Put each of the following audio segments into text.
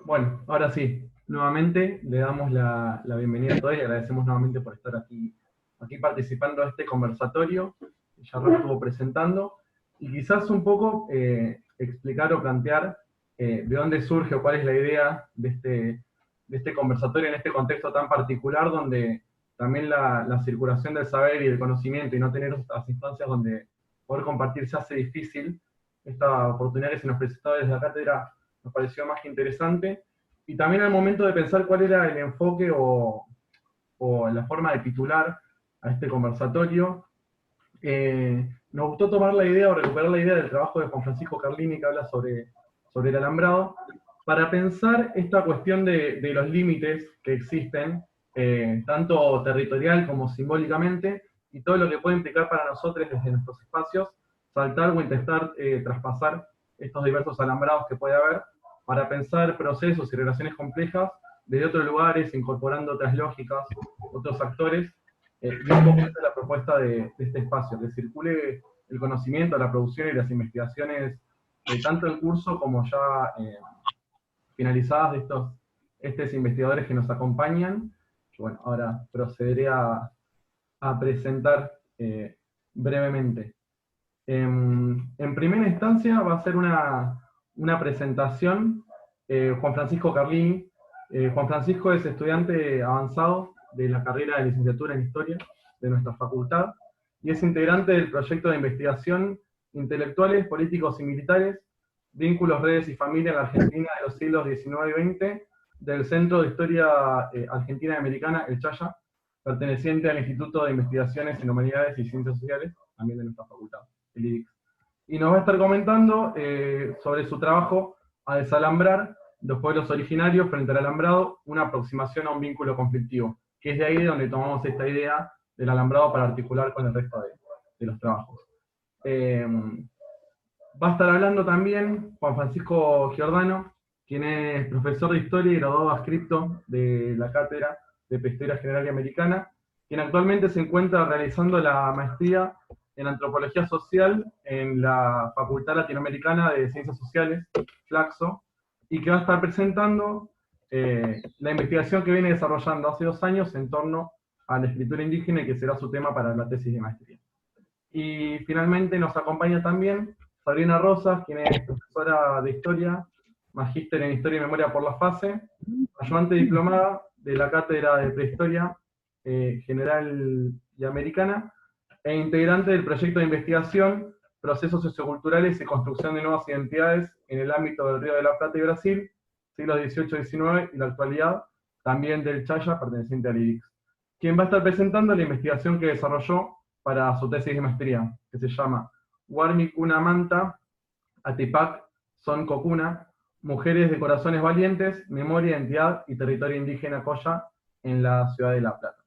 Bueno, ahora sí, nuevamente le damos la bienvenida a todos y agradecemos nuevamente por estar aquí participando de este conversatorio que ya lo estuvo presentando, y quizás un poco explicar o plantear de dónde surge o cuál es la idea de este conversatorio en este contexto tan particular donde también la circulación del saber y del conocimiento y no tener otras instancias donde poder compartir se hace difícil. Esta oportunidad que se nos presentó desde la cátedra nos pareció más que interesante, y también al momento de pensar cuál era el enfoque o la forma de titular a este conversatorio, nos gustó tomar la idea o recuperar la idea del trabajo de Juan Francisco Carlini que habla sobre el alambrado, para pensar esta cuestión de los límites que existen, tanto territorial como simbólicamente, y todo lo que puede implicar para nosotros desde nuestros espacios, saltar o intentar traspasar estos diversos alambrados que puede haber, para pensar procesos y relaciones complejas desde otros lugares, incorporando otras lógicas, otros actores, y un poco esta es la propuesta de este espacio, que circule el conocimiento, la producción y las investigaciones, tanto en curso como ya finalizadas de estos investigadores que nos acompañan. Bueno, ahora procederé a presentar brevemente. En primera instancia va a ser una presentación Juan Francisco Carlini. Juan Francisco es estudiante avanzado de la carrera de licenciatura en Historia de nuestra facultad y es integrante del proyecto de investigación Intelectuales, Políticos y Militares, Vínculos, Redes y Familia en la Argentina de los siglos XIX y XX, del Centro de Historia Argentina y Americana, el Chaya, perteneciente al Instituto de Investigaciones en Humanidades y Ciencias Sociales, también de nuestra facultad, el IDIC. Y nos va a estar comentando sobre su trabajo a desalambrar los pueblos originarios frente al alambrado, una aproximación a un vínculo conflictivo, que es de ahí de donde tomamos esta idea del alambrado para articular con el resto de los trabajos. Va a estar hablando también Juan Francisco Giordano, quien es profesor de Historia y graduado adscripto de la Cátedra de Prehistoria General y Americana, quien actualmente se encuentra realizando la maestría en Antropología Social en la Facultad Latinoamericana de Ciencias Sociales, Flaxo, y que va a estar presentando la investigación que viene desarrollando hace 2 años en torno a la escritura indígena y que será su tema para la tesis de maestría. Y finalmente nos acompaña también Sabrina Rosas, quien es profesora de Historia, magíster en Historia y Memoria por la FASE, ayudante diplomada de la Cátedra de Prehistoria General y Americana, e integrante del proyecto de investigación Procesos Socioculturales y Construcción de Nuevas Identidades en el ámbito del Río de la Plata y Brasil, siglos XVIII y XIX, y la actualidad, también del Chaya, perteneciente al IDIX, quien va a estar presentando la investigación que desarrolló para su tesis de maestría, que se llama Warmicuna Manta, Atipac, Son Cocuna, Mujeres de Corazones Valientes, Memoria, Identidad y Territorio Indígena Coya en la Ciudad de La Plata.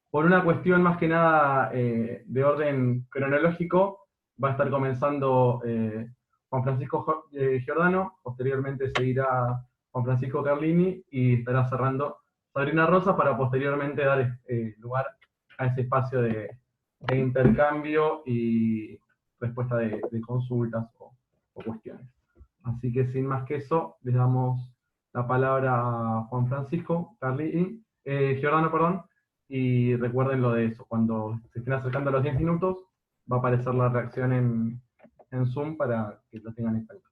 Por una cuestión más que nada de orden cronológico, va a estar comenzando Juan Francisco Giordano, posteriormente seguirá Juan Francisco Carlini y estará cerrando Sabrina Rosa para posteriormente dar lugar a ese espacio de intercambio y respuesta de consultas o cuestiones. Así que sin más que eso, les damos la palabra a Juan Francisco Carlini, Giordano, perdón, y recuerden lo de eso, cuando se estén acercando a los 10 minutos, va a aparecer la reacción en Zoom para que lo tengan en cuenta.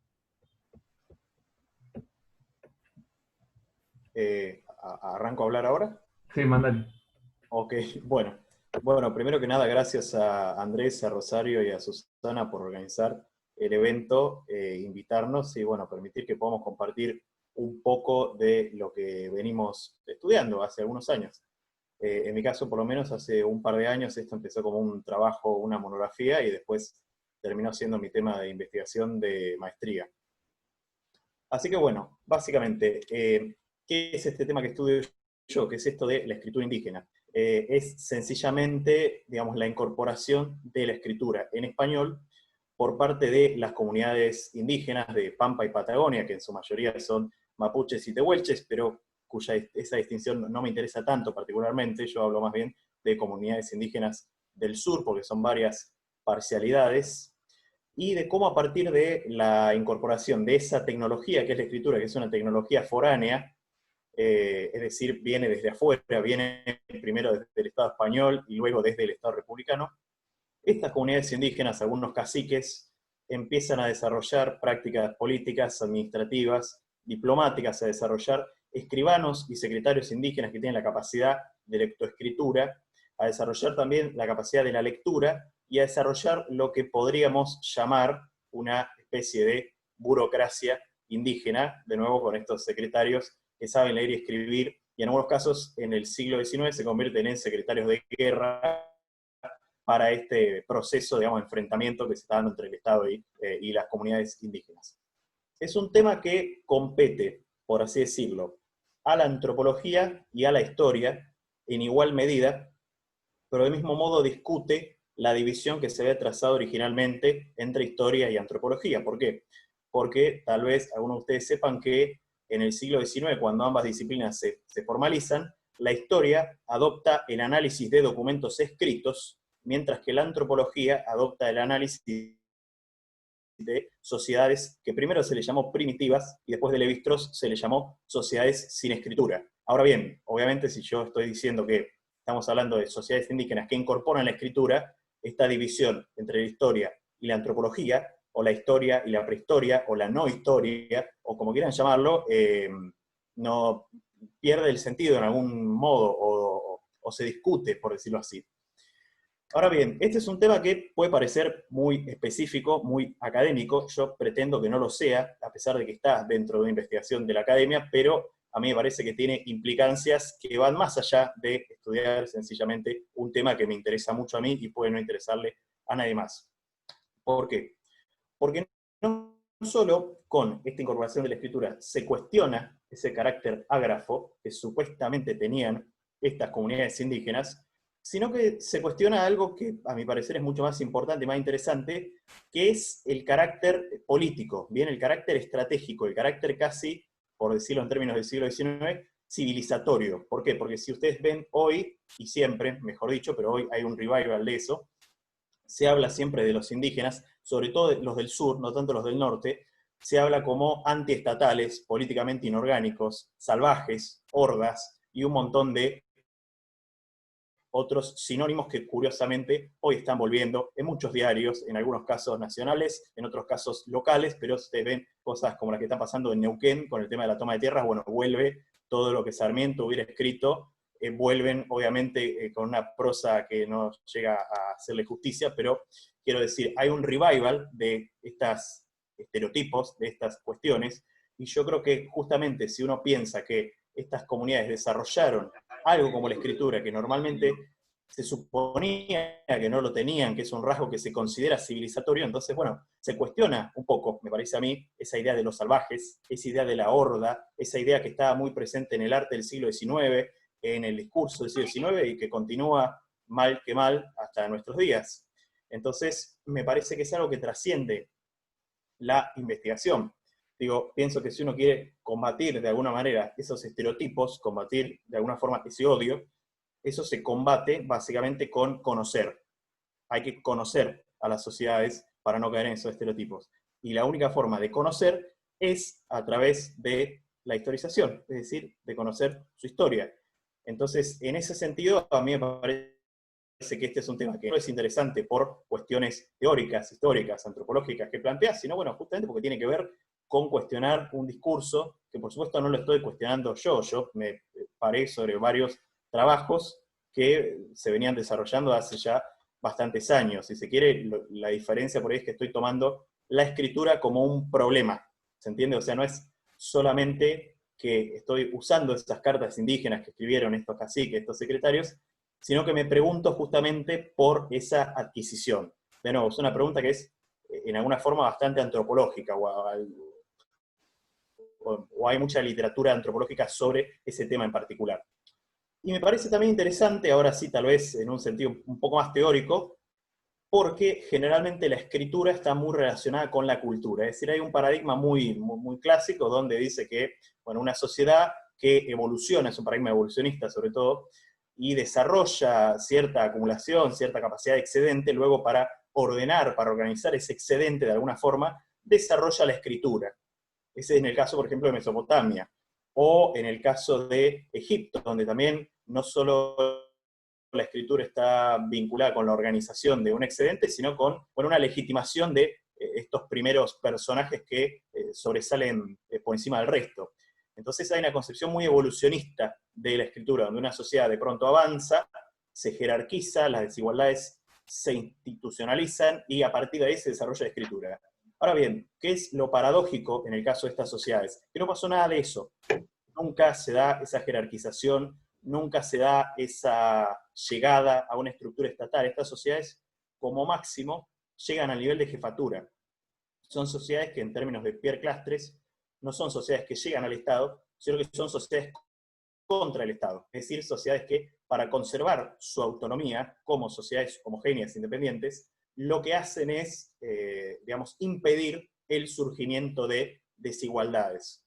¿Arranco a hablar ahora? Sí, mandale. Ok, bueno. Bueno, primero que nada, gracias a Andrés, a Rosario y a Susana por organizar el evento, invitarnos y bueno, permitir que podamos compartir un poco de lo que venimos estudiando hace algunos años. En mi caso, por lo menos, hace un par de años esto empezó como un trabajo, una monografía, y después terminó siendo mi tema de investigación de maestría. Así que bueno, básicamente, ¿qué es este tema que estudio yo? ¿Qué es esto de la escritura indígena? Es sencillamente, digamos, la incorporación de la escritura en español por parte de las comunidades indígenas de Pampa y Patagonia, que en su mayoría son mapuches y tehuelches, pero esa distinción no me interesa tanto particularmente. Yo hablo más bien de comunidades indígenas del sur, porque son varias parcialidades. y de cómo a partir de la incorporación de esa tecnología que es la escritura, que es una tecnología foránea, es decir, viene desde afuera, viene primero desde el Estado español y luego desde el Estado republicano, estas comunidades indígenas, algunos caciques, empiezan a desarrollar prácticas políticas, administrativas, diplomáticas, a desarrollar escribanos y secretarios indígenas que tienen la capacidad de lectoescritura, a desarrollar también la capacidad de la lectura y a desarrollar lo que podríamos llamar una especie de burocracia indígena, de nuevo con estos secretarios que saben leer y escribir, y en algunos casos en el siglo XIX se convierten en secretarios de guerra para este proceso, digamos, de enfrentamiento que se está dando entre el Estado y las comunidades indígenas. Es un tema que compete, por así decirlo, a la antropología y a la historia en igual medida, pero del mismo modo discute la división que se había trazado originalmente entre historia y antropología. ¿Por qué? Porque tal vez algunos de ustedes sepan que en el siglo XIX, cuando ambas disciplinas se formalizan, la historia adopta el análisis de documentos escritos, mientras que la antropología adopta el análisis de sociedades que primero se les llamó primitivas y después de Levi-Strauss se les llamó sociedades sin escritura. Ahora bien, obviamente si yo estoy diciendo que estamos hablando de sociedades indígenas que incorporan la escritura, esta división entre la historia y la antropología, o la historia y la prehistoria, o la no historia, o como quieran llamarlo, no pierde el sentido en algún modo, o se discute, por decirlo así. Ahora bien, este es un tema que puede parecer muy específico, muy académico. Yo pretendo que no lo sea, a pesar de que está dentro de una investigación de la academia, pero a mí me parece que tiene implicancias que van más allá de estudiar sencillamente un tema que me interesa mucho a mí y puede no interesarle a nadie más. ¿Por qué? Porque no solo con esta incorporación de la escritura se cuestiona ese carácter ágrafo que supuestamente tenían estas comunidades indígenas, sino que se cuestiona algo que a mi parecer es mucho más importante y más interesante, que es el carácter político, bien, el carácter estratégico, el carácter casi, por decirlo en términos del siglo XIX, civilizatorio. ¿Por qué? Porque si ustedes ven hoy, y siempre, mejor dicho, pero hoy hay un revival de eso, se habla siempre de los indígenas, sobre todo de los del sur, no tanto los del norte, se habla como antiestatales, políticamente inorgánicos, salvajes, hordas, y un montón de otros sinónimos que curiosamente hoy están volviendo en muchos diarios, en algunos casos nacionales, en otros casos locales, pero ustedes ven cosas como las que están pasando en Neuquén con el tema de la toma de tierras, bueno, vuelve todo lo que Sarmiento hubiera escrito, vuelven obviamente con una prosa que no llega a hacerle justicia, pero quiero decir, hay un revival de estos estereotipos, de estas cuestiones, y yo creo que justamente si uno piensa que estas comunidades desarrollaron algo como la escritura, que normalmente se suponía que no lo tenían, que es un rasgo que se considera civilizatorio, entonces, bueno, se cuestiona un poco, me parece a mí, esa idea de los salvajes, esa idea de la horda, esa idea que estaba muy presente en el arte del siglo XIX, en el discurso del siglo XIX, y que continúa mal que mal hasta nuestros días. Entonces, me parece que es algo que trasciende la investigación. Digo, pienso que si uno quiere combatir de alguna manera esos estereotipos, combatir de alguna forma ese odio, eso se combate básicamente con conocer. Hay que conocer a las sociedades para no caer en esos estereotipos. Y la única forma de conocer es a través de la historización, es decir, de conocer su historia. Entonces, en ese sentido, a mí me parece que este es un tema que no es interesante por cuestiones teóricas, históricas, antropológicas que plantea, sino, bueno, justamente porque tiene que ver con cuestionar un discurso, que por supuesto no lo estoy cuestionando yo me paré sobre varios trabajos que se venían desarrollando hace ya bastantes años. Si se quiere, la diferencia por ahí es que estoy tomando la escritura como un problema, ¿se entiende? O sea, no es solamente que estoy usando estas cartas indígenas que escribieron estos caciques, estos secretarios, sino que me pregunto justamente por esa adquisición. De nuevo, es una pregunta que es en alguna forma bastante antropológica, o hay mucha literatura antropológica sobre ese tema en particular. Y me parece también interesante, ahora sí tal vez en un sentido un poco más teórico, porque generalmente la escritura está muy relacionada con la cultura. Es decir, hay un paradigma muy clásico donde dice que, bueno, una sociedad que evoluciona, es un paradigma evolucionista sobre todo, y desarrolla cierta acumulación, cierta capacidad de excedente luego para ordenar, para organizar ese excedente de alguna forma, desarrolla la escritura. Ese es en el caso, por ejemplo, de Mesopotamia, o en el caso de Egipto, donde también no solo la escritura está vinculada con la organización de un excedente, sino con una legitimación de estos primeros personajes que sobresalen por encima del resto. Entonces hay una concepción muy evolucionista de la escritura, donde una sociedad de pronto avanza, se jerarquiza, las desigualdades se institucionalizan y a partir de ahí se desarrolla la escritura. Ahora bien, ¿qué es lo paradójico en el caso de estas sociedades? Que no pasó nada de eso. Nunca se da esa jerarquización, nunca se da esa llegada a una estructura estatal. Estas sociedades, como máximo, llegan al nivel de jefatura. Son sociedades que, en términos de Pierre Clastres, no son sociedades que llegan al Estado, sino que son sociedades contra el Estado. Es decir, sociedades que, para conservar su autonomía como sociedades homogéneas, independientes, lo que hacen es, digamos, impedir el surgimiento de desigualdades.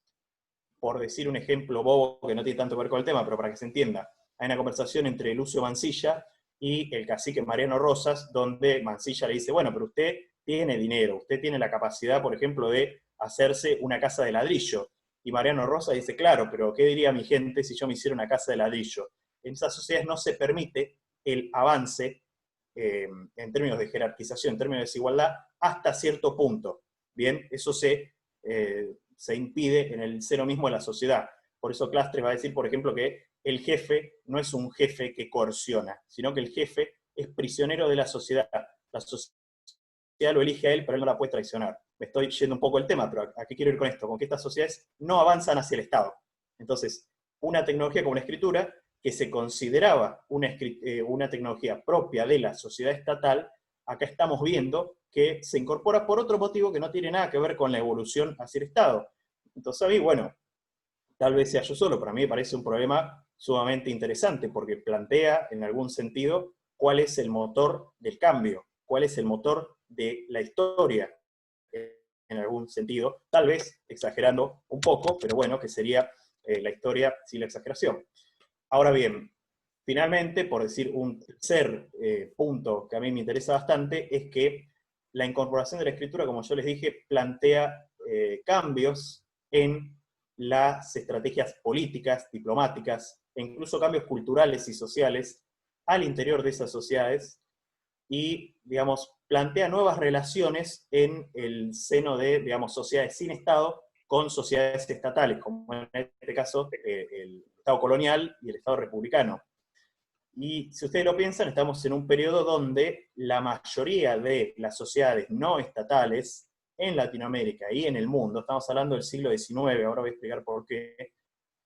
Por decir un ejemplo bobo que no tiene tanto que ver con el tema, pero para que se entienda, hay una conversación entre Lucio Mansilla y el cacique Mariano Rosas, donde Mansilla le dice, bueno, pero usted tiene dinero, usted tiene la capacidad, por ejemplo, de hacerse una casa de ladrillo. Y Mariano Rosas dice, claro, pero ¿qué diría mi gente si yo me hiciera una casa de ladrillo? En esas sociedades no se permite el avance en términos de jerarquización, en términos de desigualdad, hasta cierto punto. Bien, eso se impide en el seno mismo de la sociedad. Por eso Clastres va a decir, por ejemplo, que el jefe no es un jefe que coerciona, sino que el jefe es prisionero de la sociedad. La sociedad lo elige a él, pero él no la puede traicionar. Me estoy yendo un poco del tema, pero ¿a qué quiero ir con esto? Con que estas sociedades no avanzan hacia el Estado. Entonces, una tecnología como la escritura, que se consideraba una tecnología propia de la sociedad estatal, acá estamos viendo que se incorpora por otro motivo que no tiene nada que ver con la evolución hacia el Estado. Entonces a mí, bueno, tal vez sea yo solo, pero a mí me parece un problema sumamente interesante, porque plantea, en algún sentido, cuál es el motor del cambio, cuál es el motor de la historia, en algún sentido, tal vez exagerando un poco, pero bueno, que sería la historia sin la exageración. Ahora bien, finalmente, por decir un tercer punto que a mí me interesa bastante, es que la incorporación de la escritura, como yo les dije, plantea cambios en las estrategias políticas, diplomáticas, e incluso cambios culturales y sociales al interior de esas sociedades, y, digamos, plantea nuevas relaciones en el seno de, digamos, sociedades sin Estado con sociedades estatales, como en este caso el Estado colonial y el Estado republicano. Y si ustedes lo piensan, estamos en un periodo donde la mayoría de las sociedades no estatales en Latinoamérica y en el mundo, estamos hablando del siglo XIX, ahora voy a explicar por qué,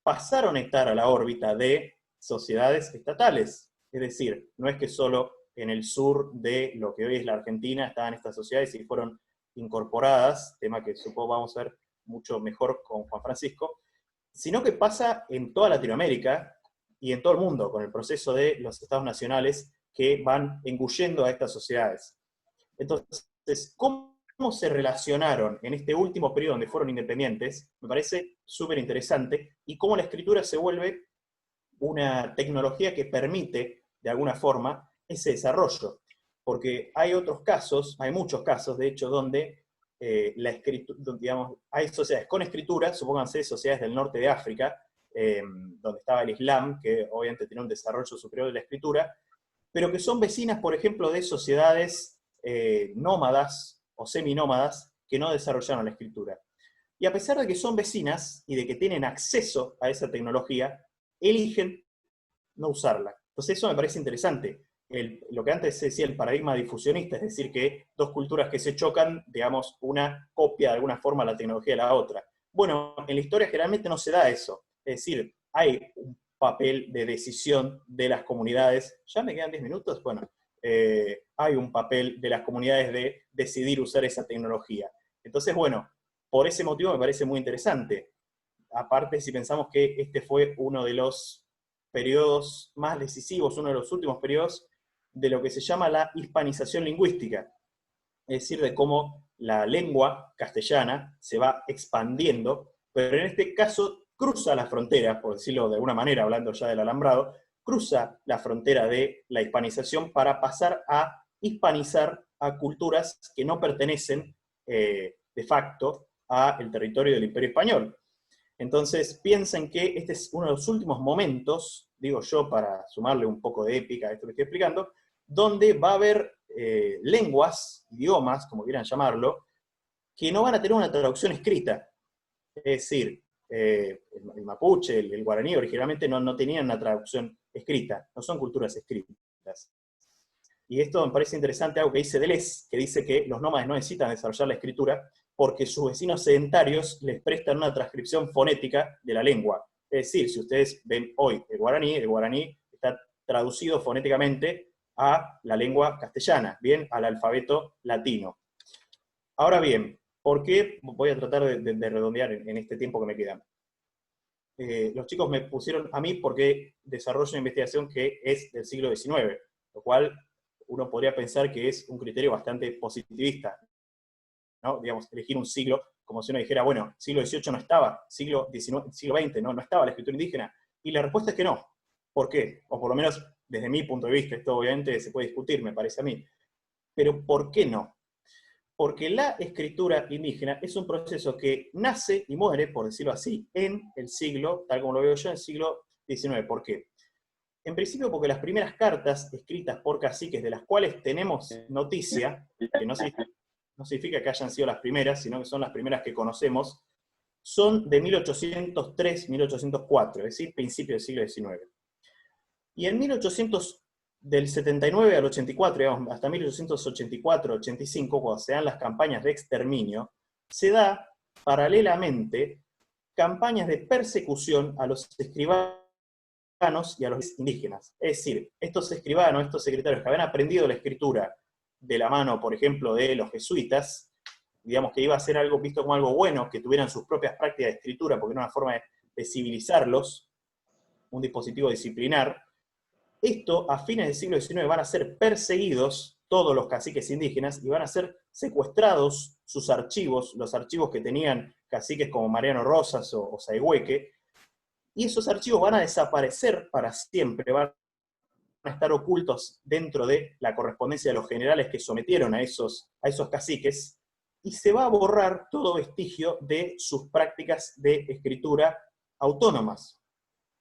pasaron a estar a la órbita de sociedades estatales. Es decir, no es que solo en el sur de lo que hoy es la Argentina estaban estas sociedades y fueron incorporadas, tema que supongo vamos a ver mucho mejor con Juan Francisco, sino que pasa en toda Latinoamérica y en todo el mundo, con el proceso de los estados nacionales que van engullendo a estas sociedades. Entonces, ¿cómo se relacionaron en este último periodo donde fueron independientes? Me parece súper interesante, y cómo la escritura se vuelve una tecnología que permite, de alguna forma, ese desarrollo. Porque hay otros casos, hay muchos casos, de hecho, donde la escritura, digamos, hay sociedades con escritura, supónganse sociedades del norte de África, donde estaba el Islam, que obviamente tiene un desarrollo superior de la escritura, pero que son vecinas, por ejemplo, de sociedades nómadas o seminómadas que no desarrollaron la escritura. Y a pesar de que son vecinas y de que tienen acceso a esa tecnología, eligen no usarla. Entonces eso me parece interesante. Lo que antes se decía el paradigma difusionista, es decir, que dos culturas que se chocan, digamos, una copia de alguna forma la tecnología de la otra. Bueno, en la historia generalmente no se da eso. Es decir, hay un papel de decisión de las comunidades. ¿Ya me quedan 10 minutos? Bueno, hay un papel de las comunidades de decidir usar esa tecnología. Entonces, bueno, por ese motivo me parece muy interesante. Aparte, si pensamos que este fue uno de los periodos más decisivos, uno de los últimos periodos de lo que se llama la hispanización lingüística, es decir, de cómo la lengua castellana se va expandiendo, pero en este caso cruza la frontera, por decirlo de alguna manera, hablando ya del alambrado, cruza la frontera de la hispanización para pasar a hispanizar a culturas que no pertenecen de facto al territorio del Imperio Español. Entonces piensen que este es uno de los últimos momentos, digo yo para sumarle un poco de épica a esto que estoy explicando, donde va a haber lenguas, idiomas, como quieran llamarlo, que no van a tener una traducción escrita. Es decir, el mapuche, el guaraní originalmente no tenían una traducción escrita, no son culturas escritas. Y esto me parece interesante, algo que dice Deleuze, que dice que los nómades no necesitan desarrollar la escritura porque sus vecinos sedentarios les prestan una transcripción fonética de la lengua. Es decir, si ustedes ven hoy el guaraní está traducido fonéticamente a la lengua castellana, bien, al alfabeto latino. Ahora bien, ¿por qué? Voy a tratar de redondear en este tiempo que me queda. Los chicos me pusieron a mí porque desarrollo una investigación que es del siglo XIX, lo cual uno podría pensar que es un criterio bastante positivista, ¿no? Digamos, elegir un siglo, como si uno dijera, bueno, siglo XVIII no estaba, siglo XX no estaba la escritura indígena, y la respuesta es que no. ¿Por qué? O por lo menos desde mi punto de vista, esto obviamente se puede discutir, me parece a mí, pero ¿por qué no? Porque la escritura indígena es un proceso que nace y muere, por decirlo así, en el siglo, tal como lo veo yo, en el siglo XIX. ¿Por qué? En principio porque las primeras cartas escritas por caciques de las cuales tenemos noticia, que no significa que hayan sido las primeras, sino que son las primeras que conocemos, son de 1803-1804, es decir, principio del siglo XIX. Y en 1800, del 79 al 84, digamos, hasta 1884-85, cuando se dan las campañas de exterminio, se da paralelamente campañas de persecución a los escribanos y a los indígenas. Es decir, estos escribanos, estos secretarios que habían aprendido la escritura de la mano, por ejemplo, de los jesuitas, digamos que iba a ser algo visto como algo bueno, que tuvieran sus propias prácticas de escritura, porque era una forma de civilizarlos, un dispositivo disciplinar. Esto, a fines del siglo XIX, van a ser perseguidos todos los caciques indígenas y van a ser secuestrados sus archivos, los archivos que tenían caciques como Mariano Rosas o Saigüeque, y esos archivos van a desaparecer para siempre, van a estar ocultos dentro de la correspondencia de los generales que sometieron a esos caciques, y se va a borrar todo vestigio de sus prácticas de escritura autónomas.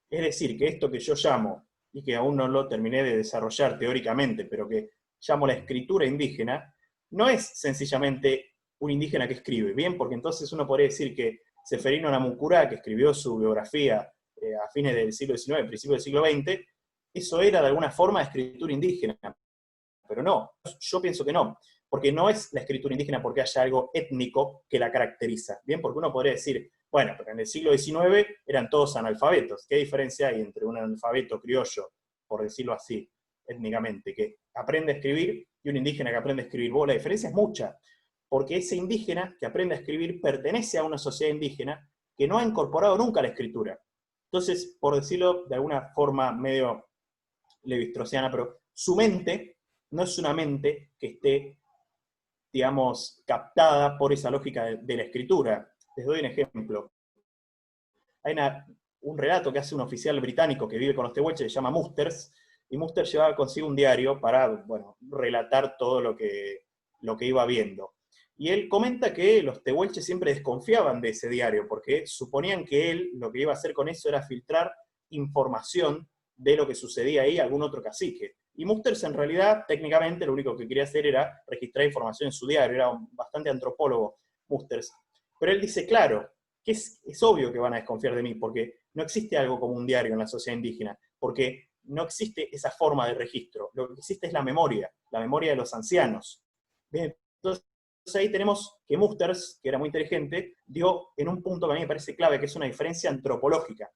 Es decir, que esto que yo llamo, y que aún no lo terminé de desarrollar teóricamente, pero que llamo la escritura indígena, no es sencillamente un indígena que escribe, ¿bien? Porque entonces uno podría decir que Seferino Namuncurá, que escribió su biografía a fines del siglo XIX, principios del siglo XX, eso era de alguna forma escritura indígena. Pero no, yo pienso que no, porque no es la escritura indígena porque haya algo étnico que la caracteriza, ¿bien? Porque uno podría decir, bueno, pero en el siglo XIX eran todos analfabetos. ¿Qué diferencia hay entre un analfabeto criollo, por decirlo así, étnicamente, que aprende a escribir y un indígena que aprende a escribir? Bueno, la diferencia es mucha, porque ese indígena que aprende a escribir pertenece a una sociedad indígena que no ha incorporado nunca la escritura. Entonces, por decirlo de alguna forma medio levi-straussiana, pero su mente no es una mente que esté, digamos, captada por esa lógica de la escritura. Les doy un ejemplo. Hay un relato que hace un oficial británico que vive con los tehuelches, se llama Musters, y Musters llevaba consigo un diario para, bueno, relatar todo lo que iba viendo. Y él comenta que los tehuelches siempre desconfiaban de ese diario, porque suponían que él lo que iba a hacer con eso era filtrar información de lo que sucedía ahí a algún otro cacique. Y Musters en realidad, técnicamente, lo único que quería hacer era registrar información en su diario, era bastante antropólogo Musters. Pero él dice, claro, que es obvio que van a desconfiar de mí, porque no existe algo como un diario en la sociedad indígena, porque no existe esa forma de registro, lo que existe es la memoria de los ancianos. Bien, entonces ahí tenemos que Musters, que era muy inteligente, dio en un punto que a mí me parece clave, que es una diferencia antropológica.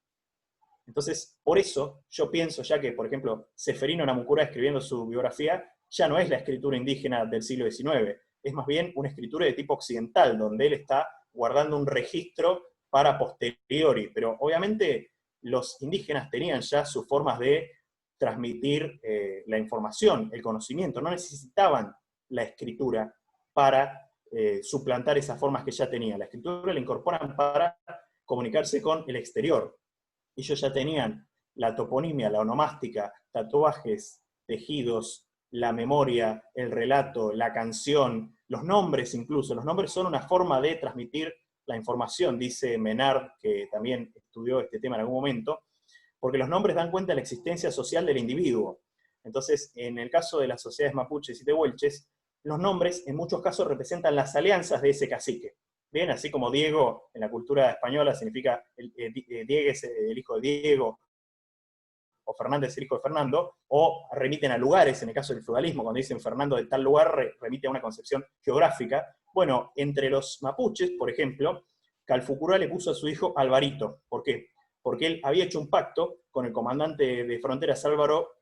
Entonces, por eso yo pienso ya que, por ejemplo, Seferino Namuncurá escribiendo su biografía, ya no es la escritura indígena del siglo XIX, es más bien una escritura de tipo occidental, donde él está guardando un registro para posteriori, pero obviamente los indígenas tenían ya sus formas de transmitir la información, el conocimiento, no necesitaban la escritura para suplantar esas formas que ya tenían. La escritura la incorporan para comunicarse con el exterior. Ellos ya tenían la toponimia, la onomástica, tatuajes, tejidos, la memoria, el relato, la canción, los nombres incluso. Los nombres son una forma de transmitir la información, dice Menard, que también estudió este tema en algún momento, porque los nombres dan cuenta de la existencia social del individuo. Entonces, en el caso de las sociedades mapuches y tehuelches, los nombres en muchos casos representan las alianzas de ese cacique. Bien, así como Diego en la cultura española significa Diego es el hijo de Diego, o Fernández el hijo de Fernando, o remiten a lugares, en el caso del feudalismo, cuando dicen Fernando de tal lugar, remite a una concepción geográfica. Bueno, entre los mapuches, por ejemplo, Calfucurá le puso a su hijo Alvarito. ¿Por qué? Porque él había hecho un pacto con el comandante de fronteras Álvaro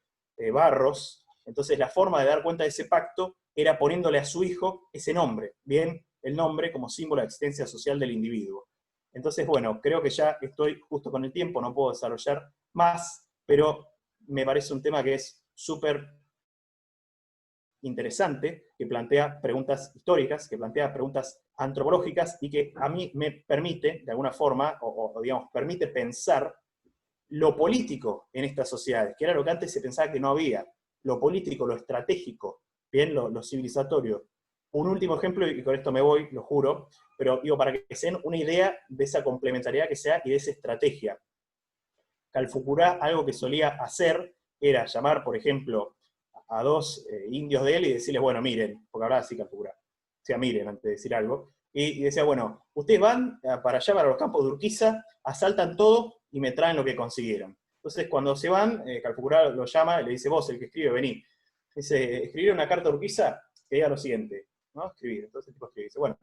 Barros. Entonces la forma de dar cuenta de ese pacto era poniéndole a su hijo ese nombre, bien, el nombre como símbolo de existencia social del individuo. Entonces, bueno, creo que ya estoy justo con el tiempo, no puedo desarrollar más, pero me parece un tema que es súper interesante, que plantea preguntas históricas, que plantea preguntas antropológicas, y que a mí me permite, de alguna forma, o digamos, permite pensar lo político en estas sociedades, que era lo que antes se pensaba que no había, lo político, lo estratégico, bien, lo civilizatorio. Un último ejemplo, y con esto me voy, lo juro, pero digo, para que se den una idea de esa complementariedad que sea y de esa estrategia. Calfucurá, algo que solía hacer, era llamar, por ejemplo, a dos indios de él y decirles, bueno, miren, porque hablaba así Calfucurá, o sea, miren, antes de decir algo, y decía, bueno, ustedes van para allá, para los campos de Urquiza, asaltan todo y me traen lo que consiguieron. Entonces, cuando se van, Calfucurá lo llama y le dice, vos, el que escribe, vení. Dice, escribir una carta a Urquiza que diga lo siguiente, ¿no? Escribir. Entonces el tipo escribe, dice, bueno,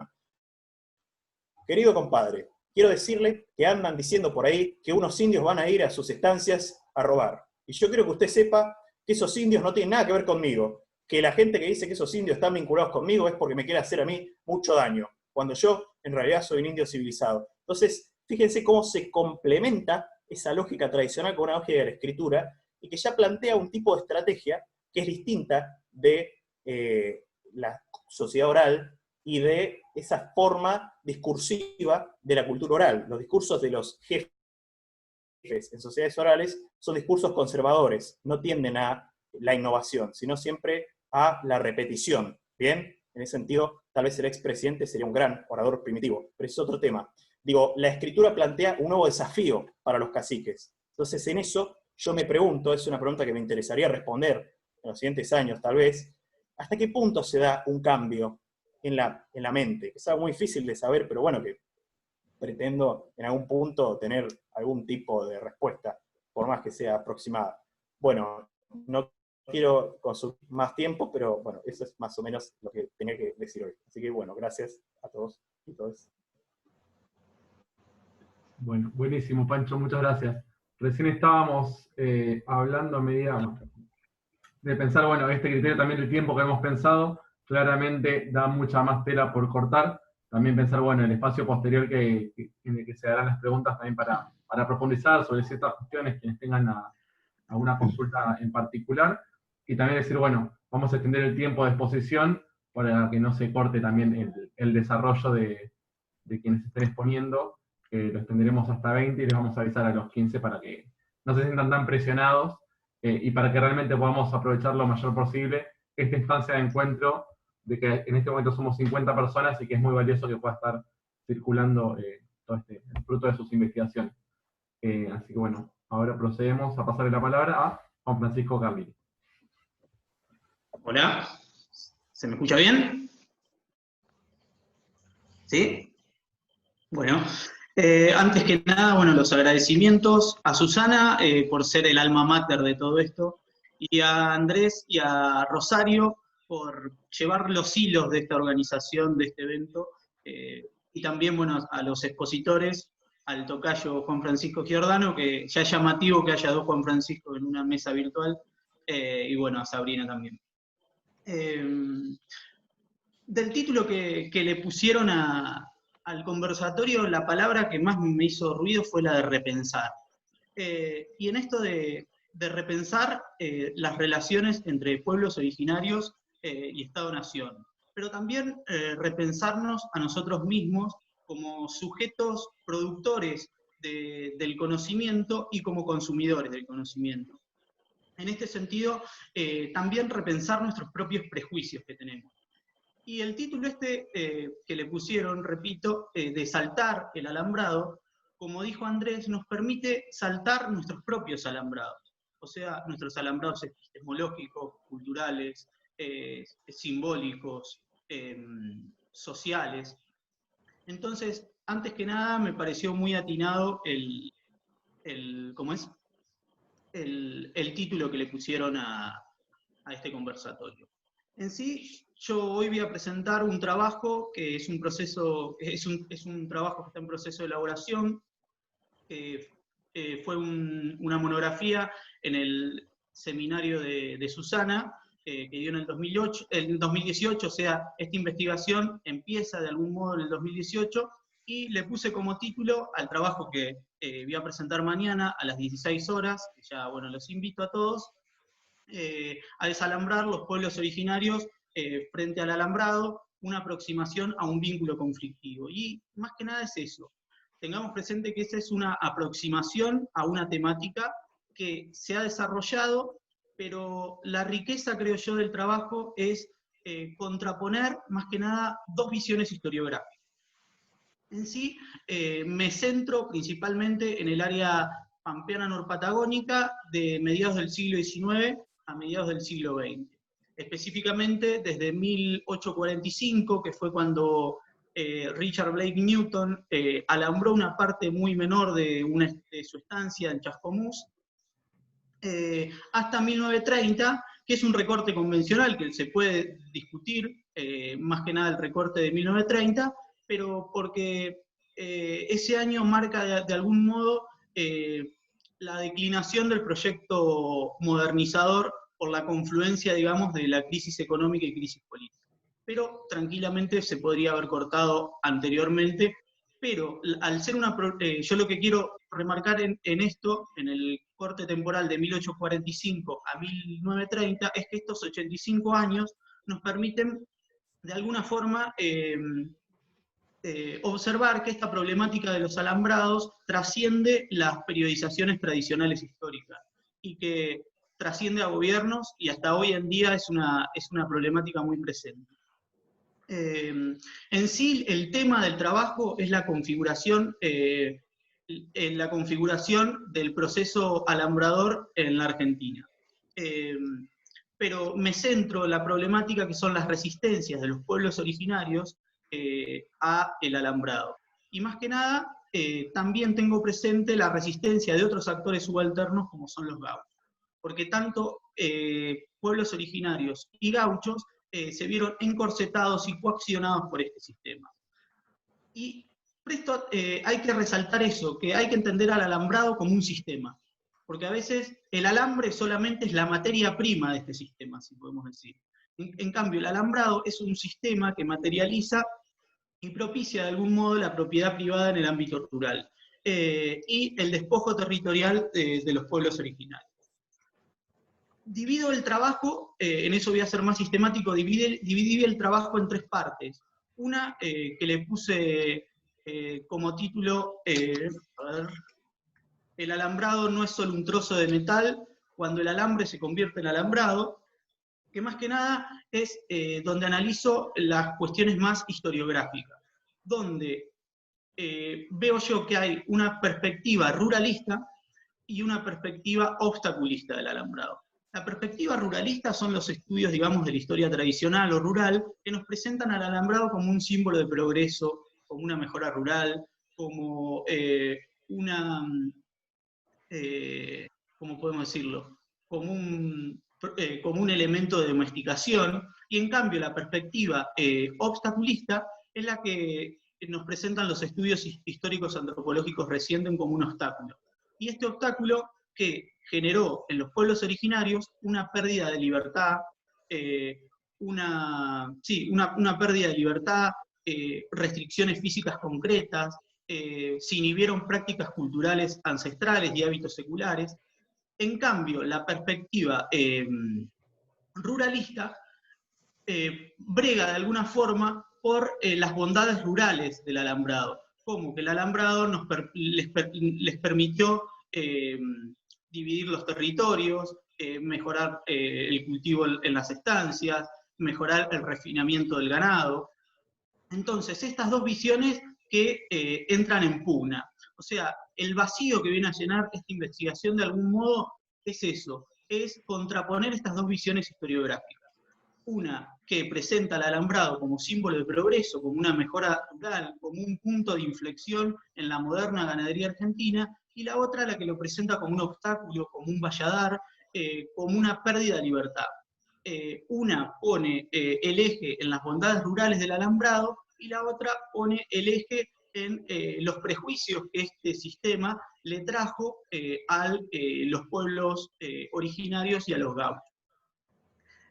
querido compadre, quiero decirle que andan diciendo por ahí que unos indios van a ir a sus estancias a robar. Y yo quiero que usted sepa que esos indios no tienen nada que ver conmigo, que la gente que dice que esos indios están vinculados conmigo es porque me quiere hacer a mí mucho daño, cuando yo en realidad soy un indio civilizado. Entonces, fíjense cómo se complementa esa lógica tradicional con una lógica de la escritura, y que ya plantea un tipo de estrategia que es distinta de la sociedad oral y de esa forma discursiva de la cultura oral. Los discursos de los jefes en sociedades orales son discursos conservadores, no tienden a la innovación, sino siempre a la repetición. ¿Bien? En ese sentido, tal vez el expresidente sería un gran orador primitivo, pero es otro tema. Digo, la escritura plantea un nuevo desafío para los caciques. Entonces, en eso yo me pregunto, es una pregunta que me interesaría responder en los siguientes años, tal vez, ¿hasta qué punto se da un cambio en la mente? Que es algo muy difícil de saber, pero bueno, que pretendo en algún punto tener algún tipo de respuesta, por más que sea aproximada. Bueno, no quiero consumir más tiempo, pero bueno, eso es más o menos lo que tenía que decir hoy. Así que bueno, gracias a todos y todas. Bueno, buenísimo, Pancho, muchas gracias. Recién estábamos hablando a medida de pensar, bueno, este criterio también del tiempo que hemos pensado, claramente da mucha más tela por cortar. También pensar, bueno, el espacio posterior en el que se harán las preguntas también para profundizar sobre ciertas cuestiones, quienes tengan alguna consulta en particular. Y también decir, bueno, vamos a extender el tiempo de exposición para que no se corte también el desarrollo de quienes estén exponiendo. Lo extenderemos hasta 20 y les vamos a avisar a los 15 para que no se sientan tan presionados y para que realmente podamos aprovechar lo mayor posible esta instancia de encuentro, de que en este momento somos 50 personas y que es muy valioso que pueda estar circulando todo el fruto de sus investigaciones. Así que bueno, ahora procedemos a pasarle la palabra a Juan Francisco Carlini. Hola, ¿se me escucha bien? ¿Sí? Bueno, antes que nada, bueno, los agradecimientos a Susana por ser el alma mater de todo esto, y a Andrés y a Rosario por llevar los hilos de esta organización, de este evento, y también, bueno, a los expositores, al tocayo Juan Francisco Giordano, que ya es llamativo que haya dos Juan Francisco en una mesa virtual, y bueno, a Sabrina también. Del título que le pusieron al conversatorio, la palabra que más me hizo ruido fue la de repensar. Y en esto de repensar las relaciones entre pueblos originarios y Estado-Nación, pero también repensarnos a nosotros mismos como sujetos productores del conocimiento y como consumidores del conocimiento. En este sentido, también repensar nuestros propios prejuicios que tenemos. Y el título que le pusieron, repito, de saltar el alambrado, como dijo Andrés, nos permite saltar nuestros propios alambrados, o sea, nuestros alambrados epistemológicos, culturales, simbólicos, sociales. Entonces, antes que nada, me pareció muy atinado el título que le pusieron a este conversatorio. En sí, yo hoy voy a presentar un trabajo que es un trabajo que está en proceso de elaboración, fue una monografía en el seminario de Susana, que dio en el 2018, o sea, esta investigación empieza de algún modo en el 2018, y le puse como título al trabajo que voy a presentar mañana a las 16 horas, que ya, bueno, los invito a todos, a desalambrar los pueblos originarios frente al alambrado, una aproximación a un vínculo conflictivo. Y más que nada es eso. Tengamos presente que esa es una aproximación a una temática que se ha desarrollado, pero la riqueza, creo yo, del trabajo es contraponer, más que nada, dos visiones historiográficas. En sí, me centro principalmente en el área pampeana norpatagónica de mediados del siglo XIX a mediados del siglo XX. Específicamente desde 1845, que fue cuando Richard Blake Newton alambró una parte muy menor de su estancia en Chascomús, hasta 1930, que es un recorte convencional que se puede discutir, más que nada el recorte de 1930, pero porque ese año marca de algún modo la declinación del proyecto modernizador por la confluencia, digamos, de la crisis económica y crisis política. Pero tranquilamente se podría haber cortado anteriormente, pero al ser yo lo que quiero remarcar en esto, en el corte temporal de 1845 a 1930, es que estos 85 años nos permiten, de alguna forma, observar que esta problemática de los alambrados trasciende las periodizaciones tradicionales históricas, y que trasciende a gobiernos, y hasta hoy en día es una problemática muy presente. En sí, el tema del trabajo es la configuración del proceso alambrador en la Argentina. Pero me centro en la problemática que son las resistencias de los pueblos originarios a el alambrado. Y más que nada, también tengo presente la resistencia de otros actores subalternos como son los gauchos. Porque tanto pueblos originarios y gauchos se vieron encorsetados y coaccionados por este sistema. Y presto hay que resaltar eso, que hay que entender al alambrado como un sistema. Porque a veces el alambre solamente es la materia prima de este sistema, si podemos decir. En cambio, el alambrado es un sistema que materializa y propicia de algún modo la propiedad privada en el ámbito rural, y el despojo territorial de los pueblos originarios. Divido el trabajo, en eso voy a ser más sistemático, dividí el trabajo en tres partes. Una que le puse como título, el alambrado no es solo un trozo de metal, cuando el alambre se convierte en alambrado, que más que nada es donde analizo las cuestiones más historiográficas, donde veo yo que hay una perspectiva ruralista y una perspectiva obstaculista del alambrado. La perspectiva ruralista son los estudios, digamos, de la historia tradicional o rural, que nos presentan al alambrado como un símbolo de progreso, como una mejora rural, como ¿cómo podemos decirlo? Como un elemento de domesticación, y en cambio la perspectiva obstaculista es la que nos presentan los estudios históricos antropológicos recientes como un obstáculo. Y este obstáculo que generó en los pueblos originarios una pérdida de libertad, una pérdida de libertad, restricciones físicas concretas, se inhibieron prácticas culturales ancestrales y hábitos seculares. En cambio, la perspectiva ruralista brega de alguna forma por las bondades rurales del alambrado, como que el alambrado les permitió dividir los territorios, mejorar el cultivo en las estancias, mejorar el refinamiento del ganado. Entonces, estas dos visiones que entran en pugna. O sea, el vacío que viene a llenar esta investigación de algún modo es eso, es contraponer estas dos visiones historiográficas. Una que presenta al alambrado como símbolo de progreso, como una mejora rural, como un punto de inflexión en la moderna ganadería argentina, y la otra la que lo presenta como un obstáculo, como un valladar, como una pérdida de libertad. Una pone el eje en las bondades rurales del alambrado, y la otra pone el eje en los prejuicios que este sistema le trajo a los pueblos originarios y a los gauchos.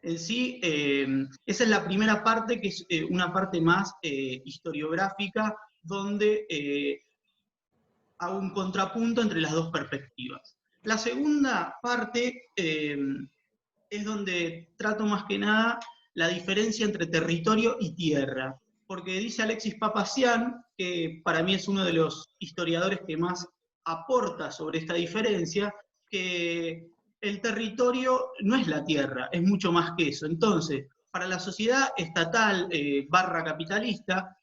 En sí, esa es la primera parte, que es una parte más historiográfica, donde hago un contrapunto entre las dos perspectivas. La segunda parte es donde trato más que nada la diferencia entre territorio y tierra, porque dice Alexis Papazian, que para mí es uno de los historiadores que más aporta sobre esta diferencia, que el territorio no es la tierra, es mucho más que eso. Entonces, para la sociedad estatal barra capitalista,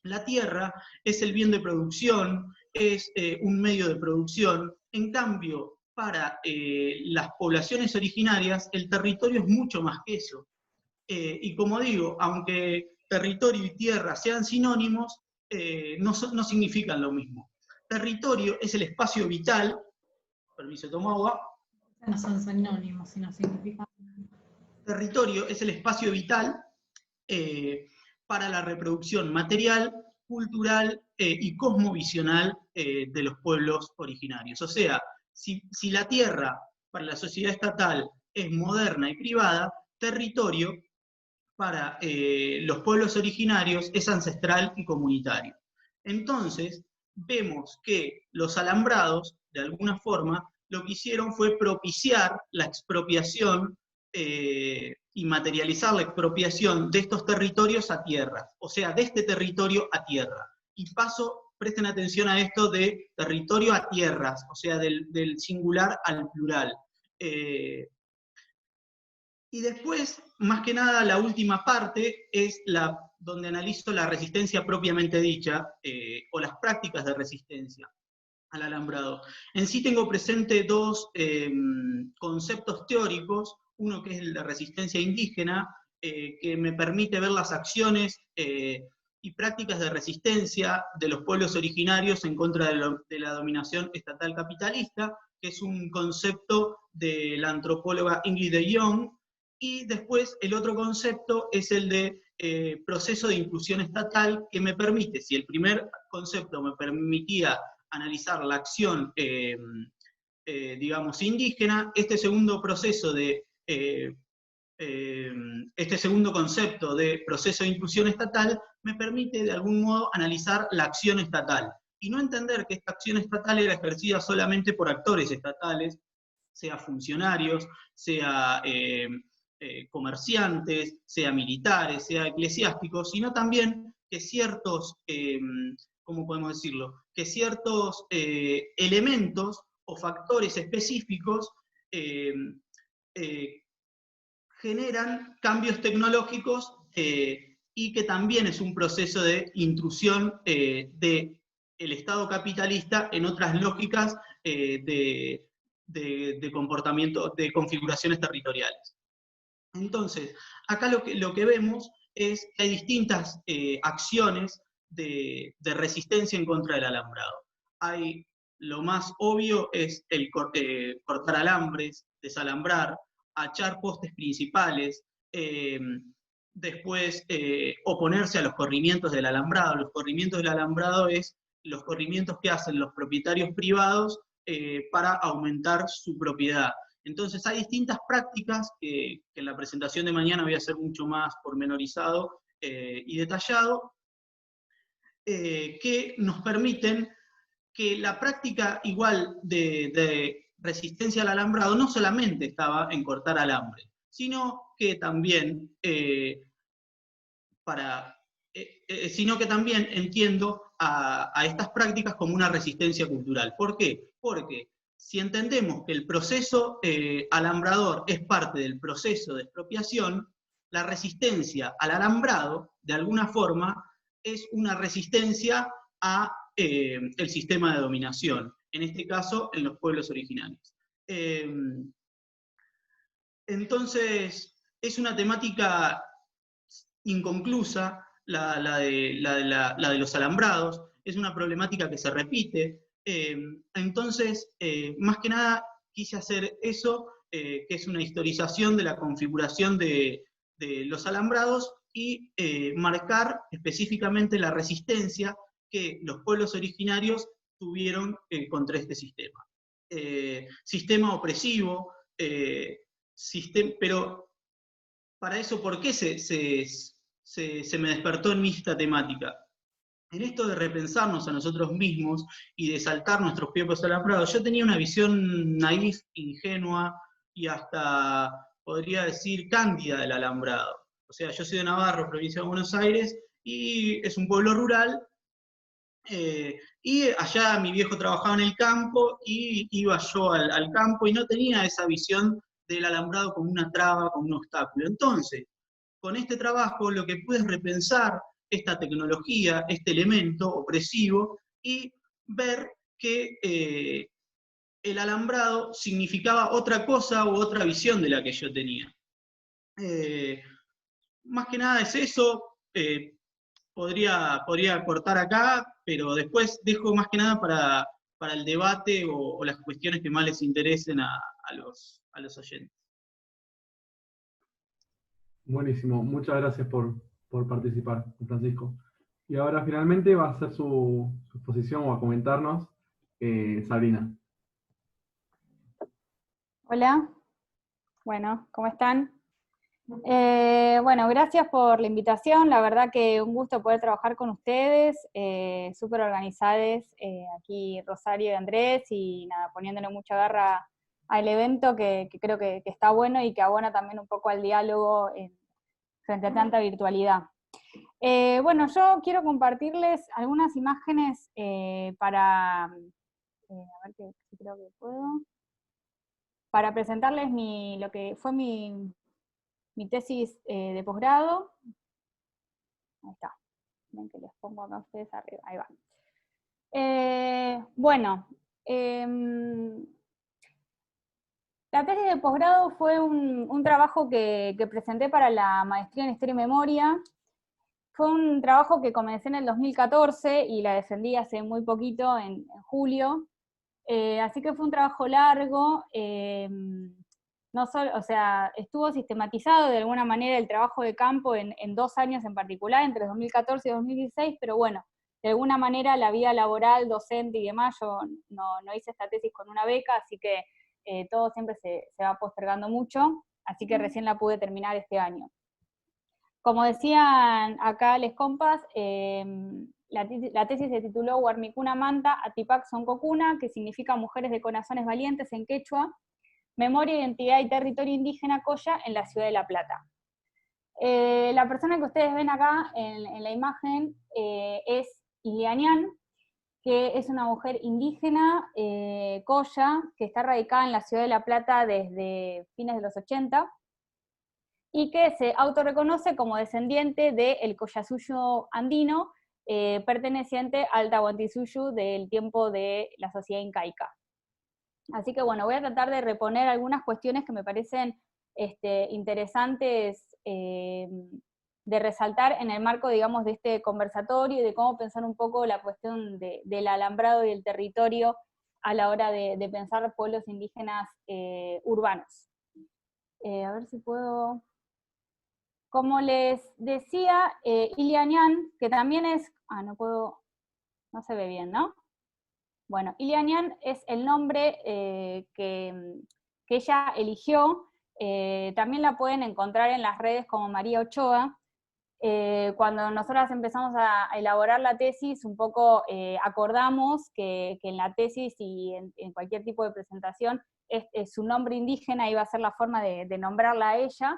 la tierra es el bien de producción, es un medio de producción. En cambio, para las poblaciones originarias, el territorio es mucho más que eso. Y como digo, aunque territorio y tierra sean sinónimos, no significan lo mismo. Territorio es el espacio vital, permiso, tomo agua. No son sinónimos, sino significan. Territorio es el espacio vital para la reproducción material, cultural y cosmovisional de los pueblos originarios. O sea, si la tierra para la sociedad estatal es moderna y privada, territorio para los pueblos originarios es ancestral y comunitario. Entonces, vemos que los alambrados, de alguna forma, lo que hicieron fue propiciar la expropiación y materializar la expropiación de estos territorios a tierras, o sea, de este territorio a tierra. Y presten atención a esto de territorio a tierras, o sea, del singular al plural. Y después, más que nada, la última parte es donde analizo la resistencia propiamente dicha, o las prácticas de resistencia al alambrado. En sí tengo presente dos conceptos teóricos, uno que es la resistencia indígena, que me permite ver las acciones y prácticas de resistencia de los pueblos originarios en contra de la dominación estatal capitalista, que es un concepto de la antropóloga Ingrid de Jong. Y después el otro concepto es el de proceso de inclusión estatal, que me permite, si el primer concepto me permitía analizar la acción, digamos, indígena, este segundo concepto de proceso de inclusión estatal me permite de algún modo analizar la acción estatal, y no entender que esta acción estatal era ejercida solamente por actores estatales, sea funcionarios, sea comerciantes, sea militares, sea eclesiásticos, sino también que ciertos, ¿cómo podemos decirlo? Que ciertos elementos o factores específicos generan cambios tecnológicos y que también es un proceso de intrusión del Estado capitalista en otras lógicas de comportamiento, de configuraciones territoriales. Entonces, acá lo que vemos es que hay distintas acciones de resistencia en contra del alambrado. Lo más obvio es el cortar alambres, desalambrar, achar postes principales, después oponerse a los corrimientos del alambrado. Los corrimientos del alambrado es los corrimientos que hacen los propietarios privados para aumentar su propiedad. Entonces hay distintas prácticas que en la presentación de mañana voy a hacer mucho más pormenorizado y detallado, que nos permiten que la práctica igual de resistencia al alambrado no solamente estaba en cortar alambre, sino que también, entiendo a estas prácticas como una resistencia cultural. ¿Por qué? Porque si entendemos que el proceso alambrador es parte del proceso de expropiación, la resistencia al alambrado, de alguna forma, es una resistencia a el sistema de dominación, en este caso en los pueblos originarios. Entonces, es una temática inconclusa, la de los alambrados, es una problemática que se repite. Entonces, más que nada, quise hacer eso, que es una historización de la configuración de los alambrados y marcar específicamente la resistencia que los pueblos originarios tuvieron contra este sistema. Sistema opresivo, pero para eso, ¿por qué se me despertó en mí esta temática? En esto de repensarnos a nosotros mismos y de saltar nuestros propios alambrados, yo tenía una visión naif, ingenua y hasta, podría decir, cándida del alambrado. O sea, yo soy de Navarro, provincia de Buenos Aires, y es un pueblo rural, y allá mi viejo trabajaba en el campo, y iba yo al campo, y no tenía esa visión del alambrado como una traba, como un obstáculo. Entonces, con este trabajo lo que pude es repensar esta tecnología, este elemento opresivo, y ver que el alambrado significaba otra cosa u otra visión de la que yo tenía. Más que nada es eso, podría cortar acá, pero después dejo más que nada para el debate o las cuestiones que más les interesen a los oyentes. Buenísimo, muchas gracias por participar, Francisco. Y ahora finalmente va a hacer su exposición o a comentarnos Sabrina. Hola, bueno, ¿cómo están? Bueno, gracias por la invitación, la verdad que un gusto poder trabajar con ustedes, súper organizados, aquí Rosario y Andrés, y nada, poniéndole mucha garra al evento que creo que está bueno y que abona también un poco al diálogo frente a tanta virtualidad. Bueno, yo quiero compartirles algunas imágenes a ver si creo que puedo, para presentarles lo que fue mi tesis de posgrado. Ahí está. Ven que les pongo acá a ustedes arriba. Ahí va. Bueno, la tesis de posgrado fue un trabajo que presenté para la maestría en Historia y Memoria. Fue un trabajo que comencé en el 2014 y la defendí hace muy poquito, en julio. Así que fue un trabajo largo. No solo, o sea, estuvo sistematizado de alguna manera el trabajo de campo en 2 años en particular, entre 2014 y 2016, pero bueno, de alguna manera la vida laboral, docente y demás, yo no hice esta tesis con una beca, así que todo siempre se va postergando mucho, así que recién la pude terminar este año. Como decían acá les compas, la tesis se tituló Warmicuna Manta Atipac Soncocuna, que significa Mujeres de Corazones Valientes en quechua, Memoria, Identidad y Territorio Indígena Coya en la Ciudad de La Plata. La persona que ustedes ven acá en la imagen es Ilianian, que es una mujer indígena, Coya, que está radicada en la Ciudad de La Plata desde fines de los 80, y que se autorreconoce como descendiente del Collasuyo andino, perteneciente al Tahuantinsuyo del tiempo de la sociedad incaica. Así que bueno, voy a tratar de reponer algunas cuestiones que me parecen interesantes de resaltar en el marco, digamos, de este conversatorio y de cómo pensar un poco la cuestión del alambrado y el territorio a la hora de pensar pueblos indígenas urbanos. A ver si puedo... Como les decía, Ilianian, que también es... no se ve bien, ¿no? Bueno, Ilianian es el nombre que ella eligió, también la pueden encontrar en las redes como María Ochoa. Cuando nosotras empezamos a elaborar la tesis, un poco acordamos que en la tesis y en cualquier tipo de presentación, su nombre indígena iba a ser la forma de nombrarla a ella.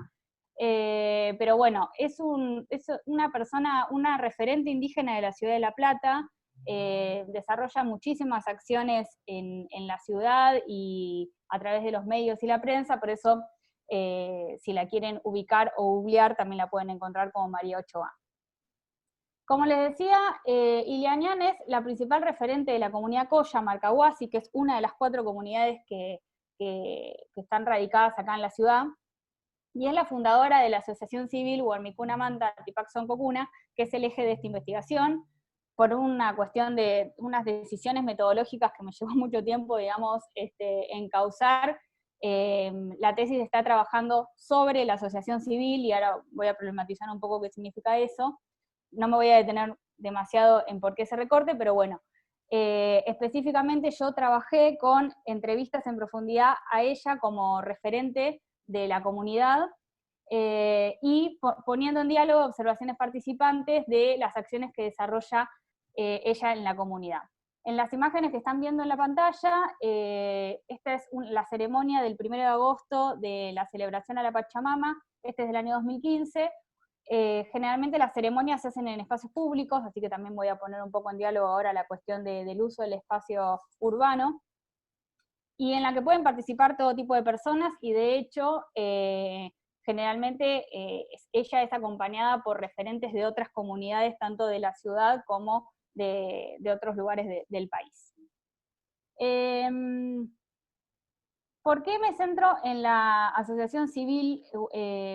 Pero bueno, es una persona, una referente indígena de la Ciudad de La Plata, desarrolla muchísimas acciones en la ciudad y a través de los medios y la prensa, por eso si la quieren ubicar o googlear también la pueden encontrar como María Ochoa. Como les decía, Ilianian es la principal referente de la comunidad Coya, Marcahuasi, que es una de las 4 comunidades que están radicadas acá en la ciudad, y es la fundadora de la asociación civil Warmicuna Manta Tipaxon Cocuna, que es el eje de esta investigación, por una cuestión de unas decisiones metodológicas que me llevó mucho tiempo, digamos, encauzar. La tesis está trabajando sobre la asociación civil, y ahora voy a problematizar un poco qué significa eso. No me voy a detener demasiado en por qué ese recorte, pero bueno, específicamente yo trabajé con entrevistas en profundidad a ella como referente de la comunidad, y poniendo en diálogo observaciones participantes de las acciones que desarrolla ella en la comunidad. En las imágenes que están viendo en la pantalla, esta es la ceremonia del 1 de agosto de la celebración a la Pachamama, este es del año 2015, generalmente las ceremonias se hacen en espacios públicos, así que también voy a poner un poco en diálogo ahora la cuestión del uso del espacio urbano, y en la que pueden participar todo tipo de personas, y de hecho, generalmente ella es acompañada por referentes de otras comunidades, tanto de la ciudad como de otros lugares del país. ¿Por qué me centro en la asociación civil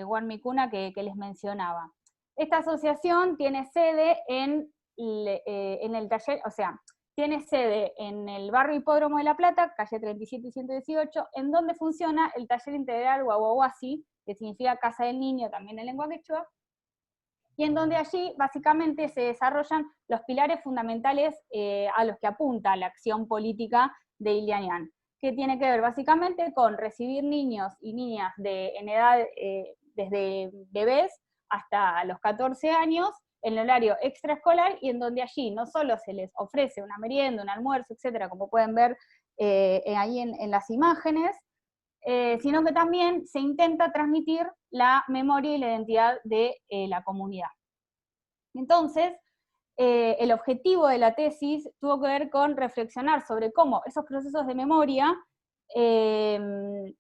Warmicuna que les mencionaba? Esta asociación tiene sede en el taller, o sea, tiene sede en el barrio Hipódromo de La Plata, calle 37 y 118, en donde funciona el taller integral Guaguaguasi, que significa Casa del Niño también en lengua quechua, y en donde allí básicamente se desarrollan los pilares fundamentales a los que apunta la acción política de Ilianian, que tiene que ver básicamente con recibir niños y niñas en edad desde bebés hasta los 14 años, en el horario extraescolar, y en donde allí no solo se les ofrece una merienda, un almuerzo, etcétera, como pueden ver ahí en las imágenes, sino que también se intenta transmitir la memoria y la identidad de la comunidad. Entonces, el objetivo de la tesis tuvo que ver con reflexionar sobre cómo esos procesos de memoria se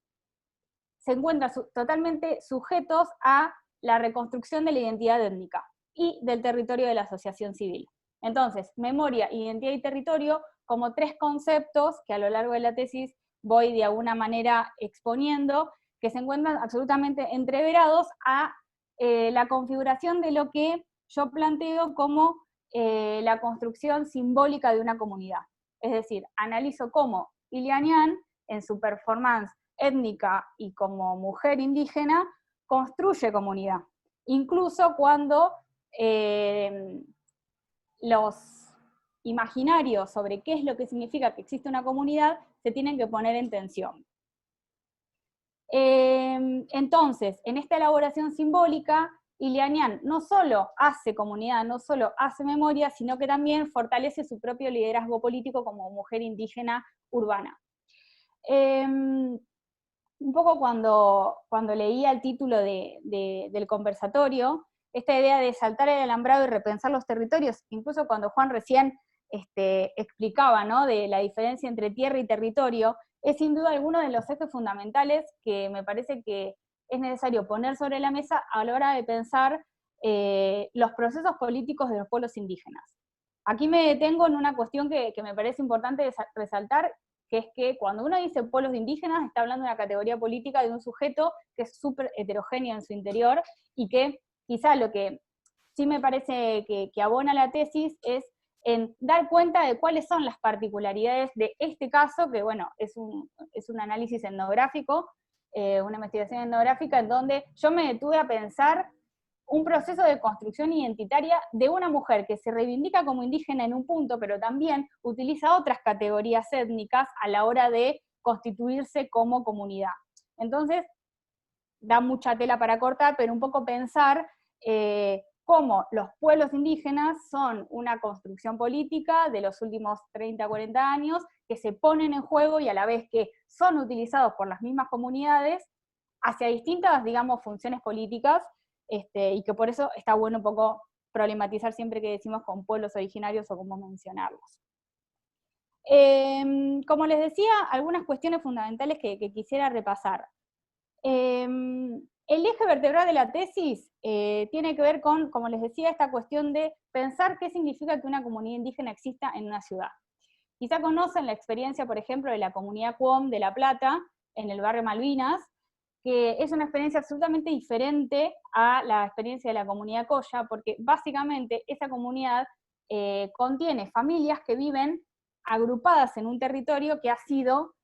encuentran totalmente sujetos a la reconstrucción de la identidad étnica y del territorio de la asociación civil. Entonces, memoria, identidad y territorio como 3 conceptos que a lo largo de la tesis voy de alguna manera exponiendo, que se encuentran absolutamente entreverados a la configuración de lo que yo planteo como la construcción simbólica de una comunidad. Es decir, analizo cómo Ilianian, en su performance étnica y como mujer indígena, construye comunidad. Incluso cuando los imaginarios sobre qué es lo que significa que existe una comunidad se tienen que poner en tensión. Entonces, en esta elaboración simbólica, Ilianian no solo hace comunidad, no solo hace memoria, sino que también fortalece su propio liderazgo político como mujer indígena urbana. Un poco cuando leía el título del conversatorio, esta idea de saltar el alambrado y repensar los territorios, incluso cuando Juan recién explicaba, ¿no?, de la diferencia entre tierra y territorio, es sin duda alguno de los ejes fundamentales que me parece que es necesario poner sobre la mesa a la hora de pensar los procesos políticos de los pueblos indígenas. Aquí me detengo en una cuestión que me parece importante resaltar, que es que cuando uno dice pueblos indígenas, está hablando de una categoría política de un sujeto que es súper heterogéneo en su interior, y que quizá lo que sí me parece que abona la tesis es en dar cuenta de cuáles son las particularidades de este caso, que bueno, es un análisis etnográfico, una investigación etnográfica en donde yo me detuve a pensar un proceso de construcción identitaria de una mujer que se reivindica como indígena en un punto, pero también utiliza otras categorías étnicas a la hora de constituirse como comunidad. Entonces, da mucha tela para cortar, pero un poco pensar cómo los pueblos indígenas son una construcción política de los últimos 30, 40 años, que se ponen en juego y a la vez que son utilizados por las mismas comunidades hacia distintas, digamos, funciones políticas, y que por eso está bueno un poco problematizar siempre que decimos con pueblos originarios o cómo mencionarlos. Como les decía, algunas cuestiones fundamentales que quisiera repasar. El eje vertebral de la tesis tiene que ver con, como les decía, esta cuestión de pensar qué significa que una comunidad indígena exista en una ciudad. Quizá conocen la experiencia, por ejemplo, de la comunidad Cuom de La Plata, en el barrio Malvinas, que es una experiencia absolutamente diferente a la experiencia de la comunidad Coya, porque básicamente esa comunidad contiene familias que viven agrupadas en un territorio que ha sido,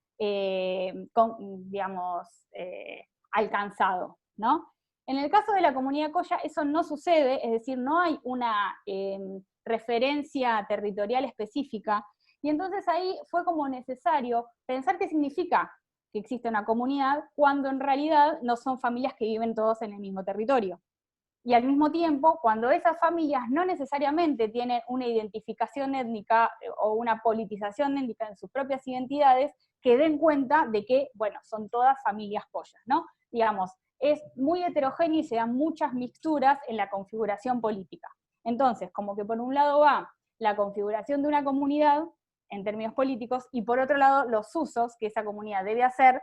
alcanzado, ¿no? En el caso de la comunidad Coya eso no sucede, es decir, no hay una referencia territorial específica, y entonces ahí fue como necesario pensar qué significa que existe una comunidad, cuando en realidad no son familias que viven todos en el mismo territorio. Y al mismo tiempo, cuando esas familias no necesariamente tienen una identificación étnica o una politización étnica en sus propias identidades, que den cuenta de que, bueno, son todas familias Coyas, ¿no? Digamos, es muy heterogéneo y se dan muchas mixturas en la configuración política. Entonces, como que por un lado va la configuración de una comunidad, en términos políticos, y por otro lado los usos que esa comunidad debe hacer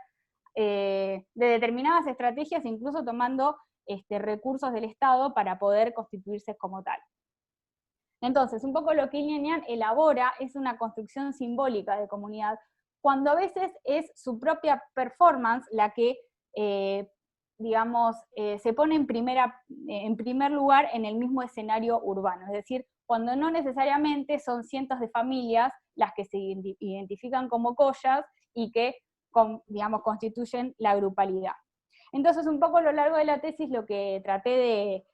de determinadas estrategias, incluso tomando recursos del Estado para poder constituirse como tal. Entonces, un poco lo que Ilianian elabora es una construcción simbólica de comunidad, cuando a veces es su propia performance la que, se pone en primer lugar en el mismo escenario urbano, es decir, cuando no necesariamente son cientos de familias las que se identifican como Coyas y que, constituyen la grupalidad. Entonces, un poco a lo largo de la tesis lo que traté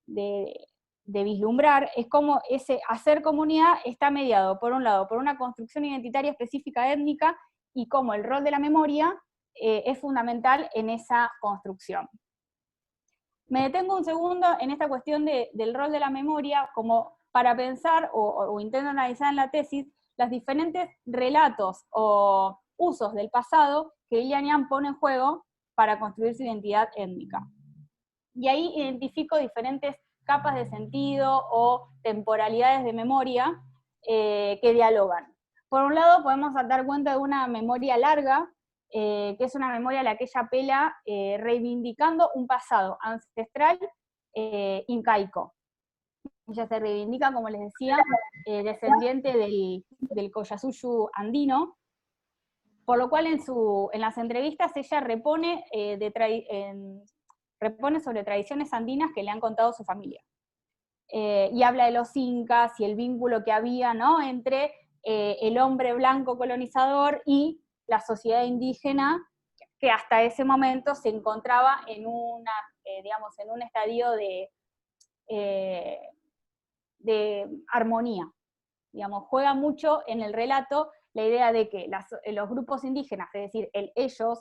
de vislumbrar es cómo ese hacer comunidad está mediado, por un lado, por una construcción identitaria específica étnica, y cómo el rol de la memoria es fundamental en esa construcción. Me detengo un segundo en esta cuestión del rol de la memoria, como para pensar, o intento analizar en la tesis, los diferentes relatos o usos del pasado que Ilianian pone en juego para construir su identidad étnica. Y ahí identifico diferentes capas de sentido o temporalidades de memoria que dialogan. Por un lado, podemos dar cuenta de una memoria larga, que es una memoria a la que ella apela reivindicando un pasado ancestral incaico. Ella se reivindica, como les decía, descendiente del Collasuyu andino, por lo cual en las entrevistas ella repone sobre tradiciones andinas que le han contado su familia. Y habla de los incas y el vínculo que había, ¿no?, entre el hombre blanco colonizador y la sociedad indígena, que hasta ese momento se encontraba en un estadio de armonía. Juega mucho en el relato la idea de que los grupos indígenas, es decir, ellos,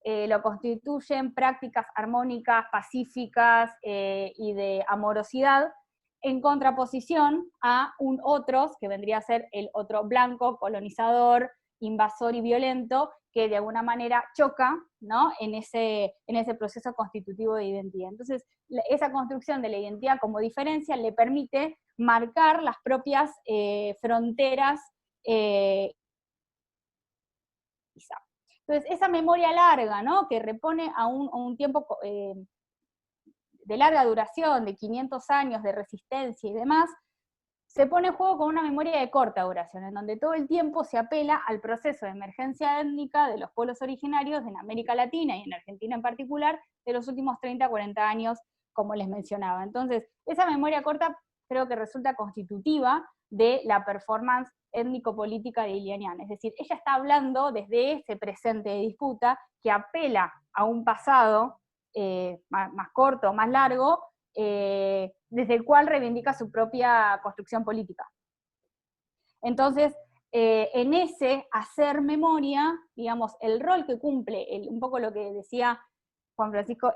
lo constituyen prácticas armónicas, pacíficas y de amorosidad, en contraposición a otros, que vendría a ser el otro blanco, colonizador, invasor y violento, que de alguna manera choca, ¿no?, en ese proceso constitutivo de identidad. Entonces, esa construcción de la identidad como diferencia le permite marcar las propias fronteras. Entonces, esa memoria larga, ¿no?, que repone a un tiempo de larga duración, de 500 años de resistencia y demás, se pone en juego con una memoria de corta duración, en donde todo el tiempo se apela al proceso de emergencia étnica de los pueblos originarios en América Latina y en Argentina en particular, de los últimos 30, 40 años, como les mencionaba. Entonces, esa memoria corta creo que resulta constitutiva de la performance étnico-política de Ilianian. Es decir, ella está hablando desde ese presente de disputa que apela a un pasado más corto, más largo, desde el cual reivindica su propia construcción política. Entonces, en ese hacer memoria, digamos, el rol que cumple, un poco lo que decía Juan Francisco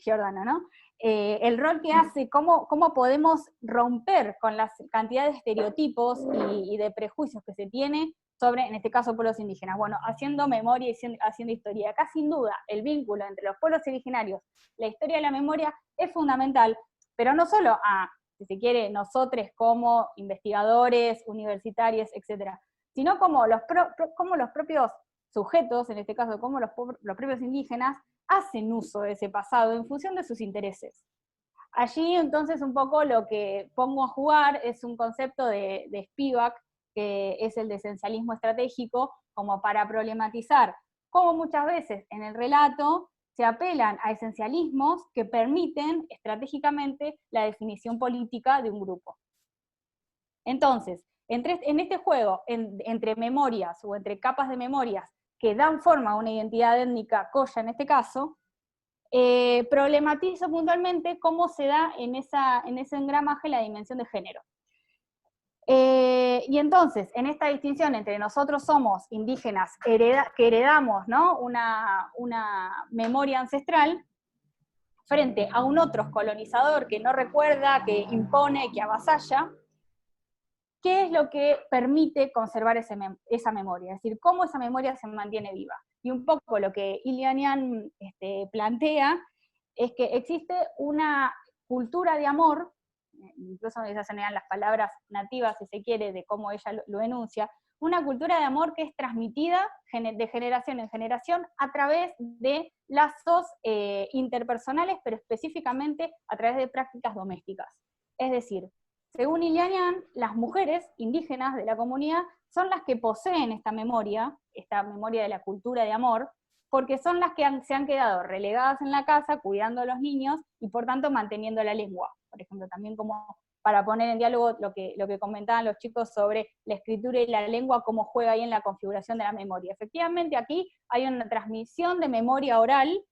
Giordano, ¿no? El rol que hace, cómo podemos romper con las cantidades de estereotipos y de prejuicios que se tiene sobre, en este caso, pueblos indígenas. Bueno, haciendo memoria y haciendo historia. Acá, sin duda, el vínculo entre los pueblos originarios, la historia y la memoria, es fundamental, pero no solo a si se quiere, nosotros como investigadores, universitarios, etcétera, sino como los propios sujetos, en este caso como los propios indígenas, hacen uso de ese pasado en función de sus intereses. Allí entonces un poco lo que pongo a jugar es un concepto de Spivak, que es el de esencialismo estratégico, como para problematizar cómo muchas veces en el relato se apelan a esencialismos que permiten estratégicamente la definición política de un grupo. Entonces, en este juego, entre memorias o entre capas de memorias que dan forma a una identidad étnica coya en este caso, problematizo puntualmente cómo se da en ese engramaje la dimensión de género. Y entonces, en esta distinción entre nosotros somos indígenas que heredamos, ¿no?, una memoria ancestral, frente a un otro colonizador que no recuerda, que impone, que avasalla, ¿qué es lo que permite conservar esa memoria? Es decir, cómo esa memoria se mantiene viva. Y un poco lo que Ilianian plantea es que existe una cultura de amor, incluso esas serían las palabras nativas, si se quiere, de cómo ella lo enuncia, una cultura de amor que es transmitida de generación en generación a través de lazos interpersonales, pero específicamente a través de prácticas domésticas. Es decir, según Ilianian, las mujeres indígenas de la comunidad son las que poseen esta memoria de la cultura de amor, porque son las que se han quedado relegadas en la casa, cuidando a los niños, y por tanto manteniendo la lengua. Por ejemplo, también como para poner en diálogo lo que comentaban los chicos sobre la escritura y la lengua, cómo juega ahí en la configuración de la memoria. Efectivamente, aquí hay una transmisión de memoria oral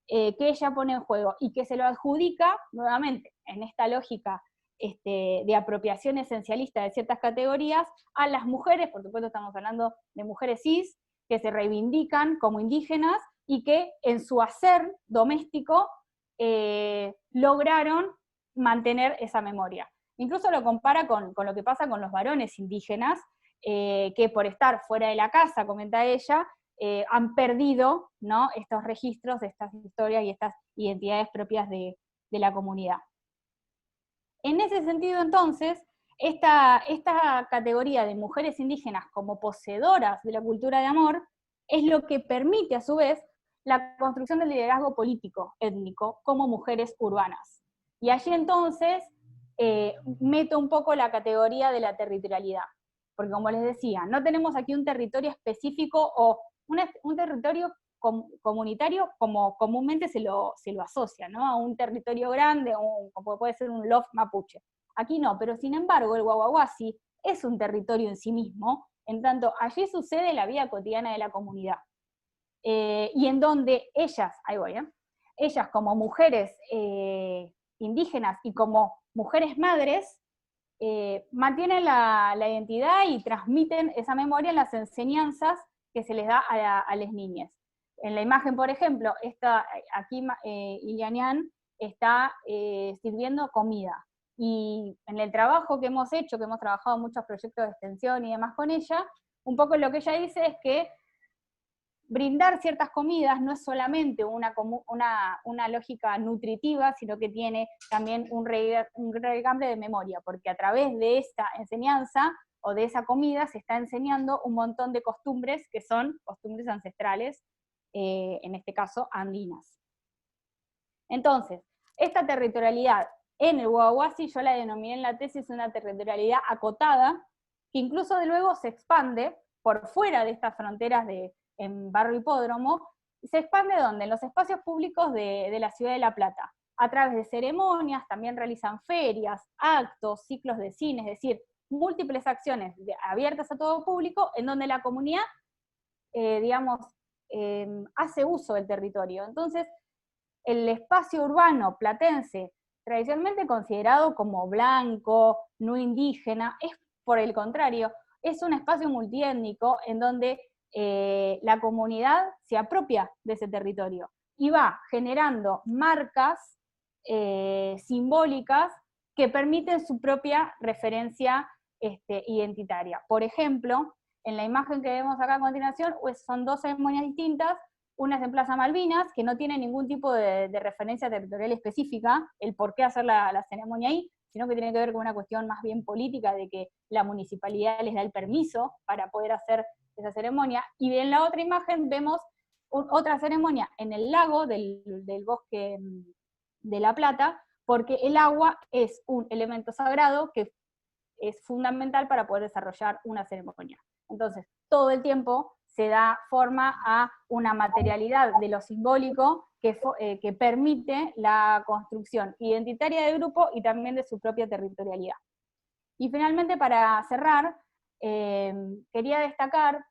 que ella pone en juego, y que se lo adjudica, nuevamente, en esta lógica de apropiación esencialista de ciertas categorías, a las mujeres. Por supuesto estamos hablando de mujeres cis, que se reivindican como indígenas, y que en su hacer doméstico lograron mantener esa memoria. Incluso lo compara con lo que pasa con los varones indígenas, que por estar fuera de la casa, comenta ella, han perdido, ¿no?, estos registros, estas historias y estas identidades propias de la comunidad. En ese sentido, entonces, esta categoría de mujeres indígenas como poseedoras de la cultura de amor es lo que permite, a su vez, la construcción del liderazgo político étnico como mujeres urbanas. Y allí, entonces, meto un poco la categoría de la territorialidad. Porque, como les decía, no tenemos aquí un territorio específico o un territorio comunitario como comúnmente se lo asocia, ¿no?, a un territorio grande, como puede ser un loft mapuche. Aquí no, pero sin embargo el Guaguaguasi es un territorio en sí mismo, en tanto allí sucede la vida cotidiana de la comunidad. Y en donde ellas, ellas como mujeres indígenas y como mujeres madres, mantienen la identidad y transmiten esa memoria en las enseñanzas que se les da a las niñas. En la imagen, por ejemplo, aquí Ilianian está sirviendo comida. Y en el trabajo que hemos hecho, que hemos trabajado muchos proyectos de extensión y demás con ella, un poco lo que ella dice es que brindar ciertas comidas no es solamente una lógica nutritiva, sino que tiene también un regambre de memoria, porque a través de esta enseñanza o de esa comida se está enseñando un montón de costumbres que son costumbres ancestrales, en este caso andinas. Entonces, esta territorialidad en el Guaguaguasi yo la denominé en la tesis una territorialidad acotada, que incluso de luego se expande por fuera de estas fronteras en Barrio Hipódromo, y se expande ¿dónde? En los espacios públicos de la ciudad de La Plata. A través de ceremonias, también realizan ferias, actos, ciclos de cine, es decir, múltiples acciones abiertas a todo público, en donde la comunidad, hace uso del territorio. Entonces, el espacio urbano platense, tradicionalmente considerado como blanco, no indígena, es por el contrario, es un espacio multiétnico en donde la comunidad se apropia de ese territorio y va generando marcas simbólicas que permiten su propia referencia identitaria. Por ejemplo, en la imagen que vemos acá a continuación, pues son dos ceremonias distintas. Una es en Plaza Malvinas, que no tiene ningún tipo de referencia territorial específica, el por qué hacer la ceremonia ahí, sino que tiene que ver con una cuestión más bien política de que la municipalidad les da el permiso para poder hacer esa ceremonia. Y en la otra imagen vemos otra ceremonia en el lago del bosque de La Plata, porque el agua es un elemento sagrado que es fundamental para poder desarrollar una ceremonia. Entonces, todo el tiempo se da forma a una materialidad de lo simbólico que permite la construcción identitaria del grupo y también de su propia territorialidad. Y finalmente, para cerrar, quería destacar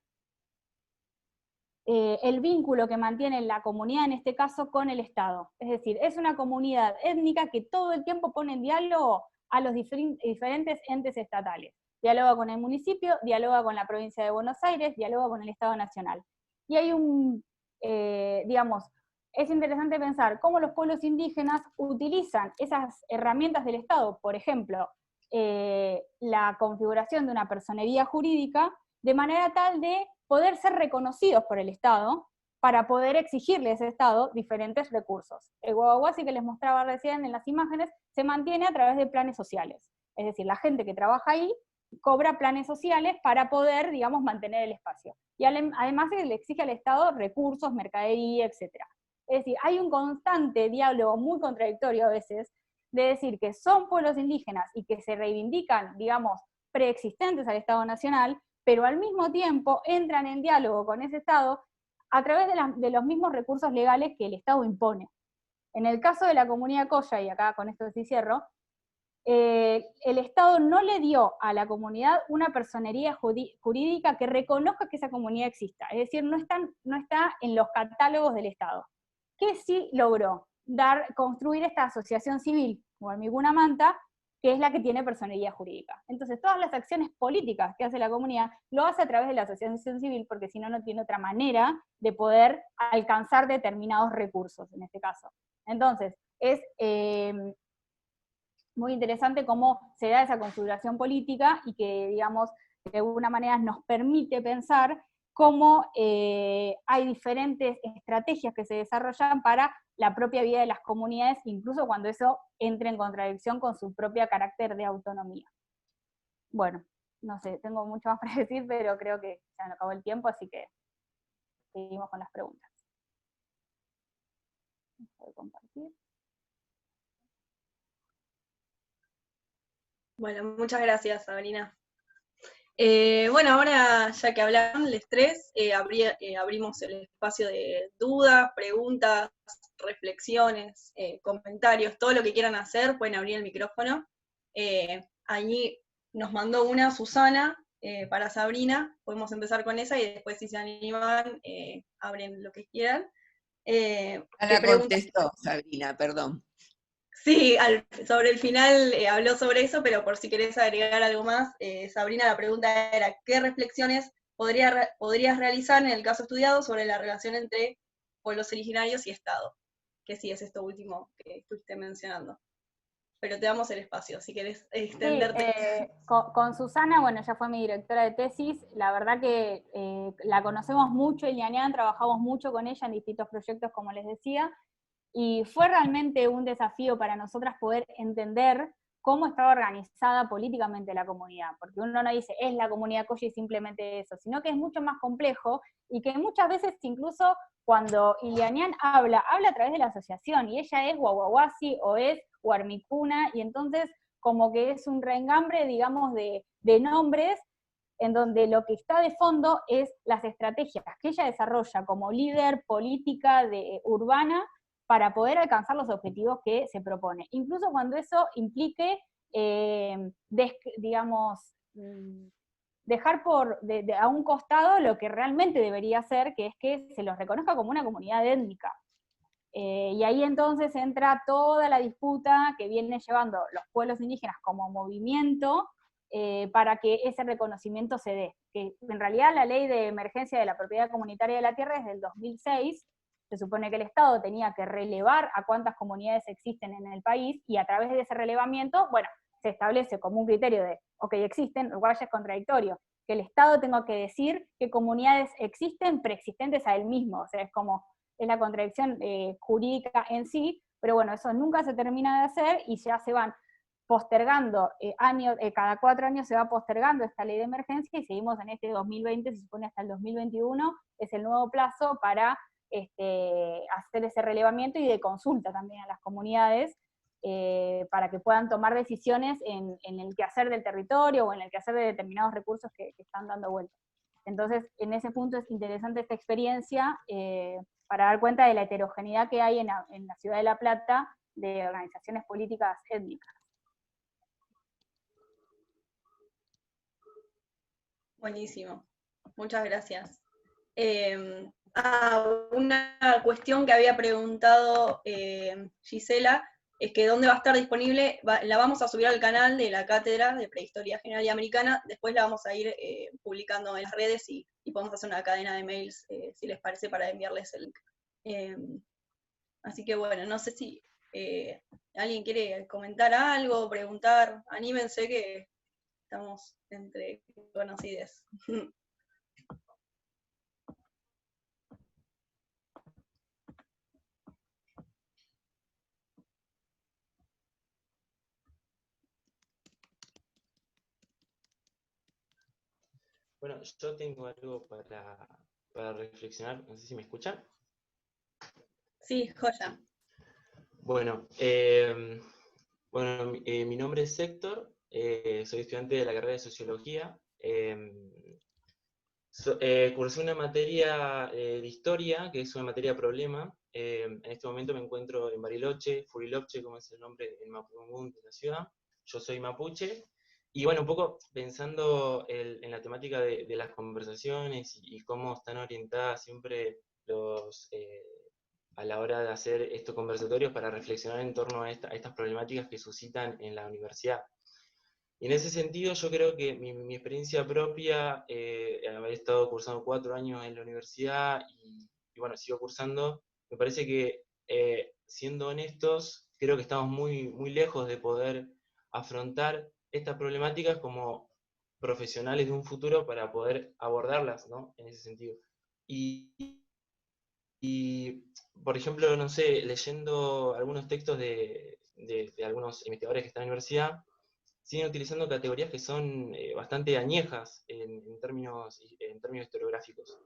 el vínculo que mantiene la comunidad, en este caso, con el Estado. Es decir, es una comunidad étnica que todo el tiempo pone en diálogo a los diferentes entes estatales. Dialoga con el municipio, dialoga con la provincia de Buenos Aires, dialoga con el Estado Nacional. Y hay es interesante pensar cómo los pueblos indígenas utilizan esas herramientas del Estado, por ejemplo, la configuración de una personería jurídica, de manera tal de poder ser reconocidos por el Estado, para poder exigirle a ese Estado diferentes recursos. El Guaguaguasi que les mostraba recién en las imágenes se mantiene a través de planes sociales. Es decir, la gente que trabaja ahí cobra planes sociales para poder, digamos, mantener el espacio. Y además se le exige al Estado recursos, mercadería, etc. Es decir, hay un constante diálogo muy contradictorio a veces, de decir que son pueblos indígenas y que se reivindican, digamos, preexistentes al Estado Nacional, pero al mismo tiempo entran en diálogo con ese Estado a través de los mismos recursos legales que el Estado impone. En el caso de la comunidad Colla, y acá con esto sí cierro, el Estado no le dio a la comunidad una personería jurídica que reconozca que esa comunidad exista, es decir, no está en los catálogos del Estado. ¿Qué sí logró? Construir esta asociación civil, Guamiguna Manta, que es la que tiene personería jurídica. Entonces, todas las acciones políticas que hace la comunidad, lo hace a través de la asociación civil, porque si no, no tiene otra manera de poder alcanzar determinados recursos, en este caso. Entonces, es muy interesante cómo se da esa configuración política y que, digamos, de alguna manera nos permite pensar cómo hay diferentes estrategias que se desarrollan para la propia vida de las comunidades, incluso cuando eso entra en contradicción con su propio carácter de autonomía. Bueno, no sé, tengo mucho más para decir, pero creo que ya me acabó el tiempo, así que seguimos con las preguntas. Voy a compartir. Bueno, muchas gracias, Sabrina. Bueno, ahora ya que hablaron los tres, abrimos el espacio de dudas, preguntas, reflexiones, comentarios, todo lo que quieran hacer, pueden abrir el micrófono. Allí nos mandó una Susana para Sabrina, podemos empezar con esa y después si se animan, abren lo que quieran. La contestó, Sabrina, perdón. Sí, sobre el final habló sobre eso, pero por si querés agregar algo más, Sabrina, la pregunta era, ¿qué reflexiones podrías realizar en el caso estudiado sobre la relación entre pueblos originarios y Estado? Que sí, es esto último que estuviste mencionando. Pero te damos el espacio, si querés extenderte. Sí, con Susana, bueno, ella fue mi directora de tesis, la verdad que la conocemos mucho, Ilianian, trabajamos mucho con ella en distintos proyectos, como les decía, y fue realmente un desafío para nosotras poder entender cómo estaba organizada políticamente la comunidad, porque uno no dice, es la comunidad Colla y simplemente eso, sino que es mucho más complejo, y que muchas veces incluso cuando Ilianian habla a través de la asociación, y ella es Guaguaguasi o es Guarmicuna, y entonces como que es un reengambre, digamos, de nombres, en donde lo que está de fondo es las estrategias que ella desarrolla como líder política urbana, para poder alcanzar los objetivos que se propone. Incluso cuando eso implique, dejar a un costado lo que realmente debería ser, que es que se los reconozca como una comunidad étnica. Y ahí entonces entra toda la disputa que vienen llevando los pueblos indígenas como movimiento, para que ese reconocimiento se dé. Que en realidad la ley de emergencia de la propiedad comunitaria de la tierra es del 2006, se supone que el Estado tenía que relevar a cuántas comunidades existen en el país, y a través de ese relevamiento, bueno, se establece como un criterio de, ok, existen, lo cual ya es contradictorio, que el Estado tenga que decir qué comunidades existen preexistentes a él mismo, o sea, es la contradicción jurídica en sí, pero bueno, eso nunca se termina de hacer, y ya se van postergando cada 4 años se va postergando esta ley de emergencia y seguimos en este 2020, se supone hasta el 2021, es el nuevo plazo para hacer ese relevamiento y de consulta también a las comunidades para que puedan tomar decisiones en el quehacer del territorio o en el quehacer de determinados recursos que están dando vuelta. Entonces, en ese punto es interesante esta experiencia para dar cuenta de la heterogeneidad que hay en la ciudad de La Plata de organizaciones políticas étnicas. Buenísimo, muchas gracias. Una cuestión que había preguntado Gisela, es que dónde va a estar disponible, la vamos a subir al canal de la Cátedra de Prehistoria General y Americana, después la vamos a ir publicando en las redes y podemos hacer una cadena de mails, si les parece, para enviarles el link. Así que bueno, no sé si alguien quiere comentar algo, preguntar, anímense que estamos entre conocidas. Bueno, yo tengo algo para reflexionar, no sé si me escuchan. Sí, joya. Bueno, mi nombre es Héctor, soy estudiante de la carrera de Sociología. Cursé una materia de Historia, que es una materia problema. En este momento me encuentro en Bariloche, Furiloche, como es el nombre en Mapudungun de la ciudad. Yo soy mapuche. Y bueno, un poco pensando en la temática de las conversaciones y cómo están orientadas siempre a la hora de hacer estos conversatorios para reflexionar en torno a estas problemáticas que suscitan en la universidad. Y en ese sentido yo creo que mi experiencia propia, haber estado cursando 4 años en la universidad y bueno, sigo cursando, me parece que, siendo honestos, creo que estamos muy, muy lejos de poder afrontar estas problemáticas como profesionales de un futuro para poder abordarlas, ¿no? En ese sentido. Y, por ejemplo, no sé, leyendo algunos textos de algunos investigadores que están en la universidad, siguen utilizando categorías que son bastante añejas en términos historiográficos.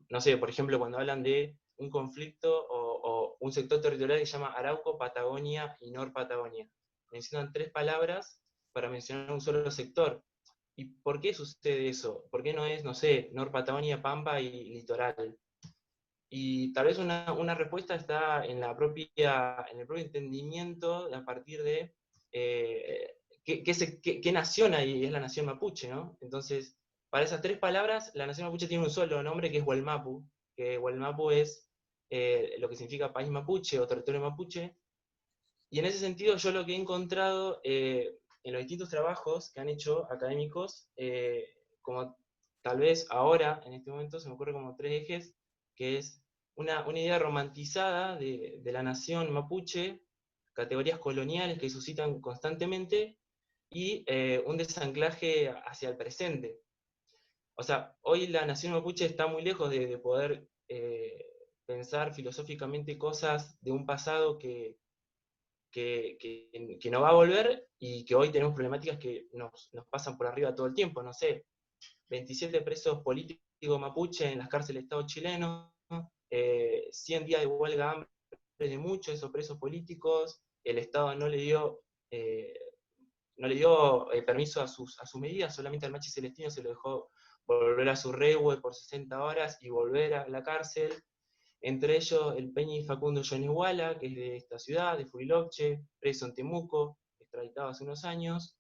No sé, por ejemplo, cuando hablan de un conflicto o un sector territorial que se llama Arauco, Patagonia y Nor-Patagonia. Mencionan 3 palabras para mencionar un solo sector. ¿Y por qué sucede eso? ¿Por qué no es, no sé, Nor-Patagonia, Pampa y Litoral? Y tal vez una respuesta está en el propio entendimiento a partir de ¿qué nación hay? Es la nación mapuche, ¿no? Entonces, para esas 3 palabras, la nación mapuche tiene un solo nombre, que es Hualmapu, que Hualmapu es lo que significa país mapuche o territorio mapuche. Y en ese sentido, yo lo que he encontrado en los distintos trabajos que han hecho académicos, como tal vez ahora, en este momento, se me ocurre como 3 ejes, que es una idea romantizada de la nación mapuche, categorías coloniales que suscitan constantemente, y un desanclaje hacia el presente. O sea, hoy la nación mapuche está muy lejos de poder pensar filosóficamente cosas de un pasado que no va a volver y que hoy tenemos problemáticas que nos pasan por arriba todo el tiempo. No sé, 27 presos políticos mapuche en las cárceles del Estado chileno, 100 días de huelga hambre de muchos de esos presos políticos, el Estado no le dio permiso a sus medidas, solamente al Machi Celestino se lo dejó volver a su rehue por 60 horas y volver a la cárcel. Entre ellos el Peñi Facundo Yonehuala, que es de esta ciudad, de Furiloche, preso en Temuco, extraditado hace unos años.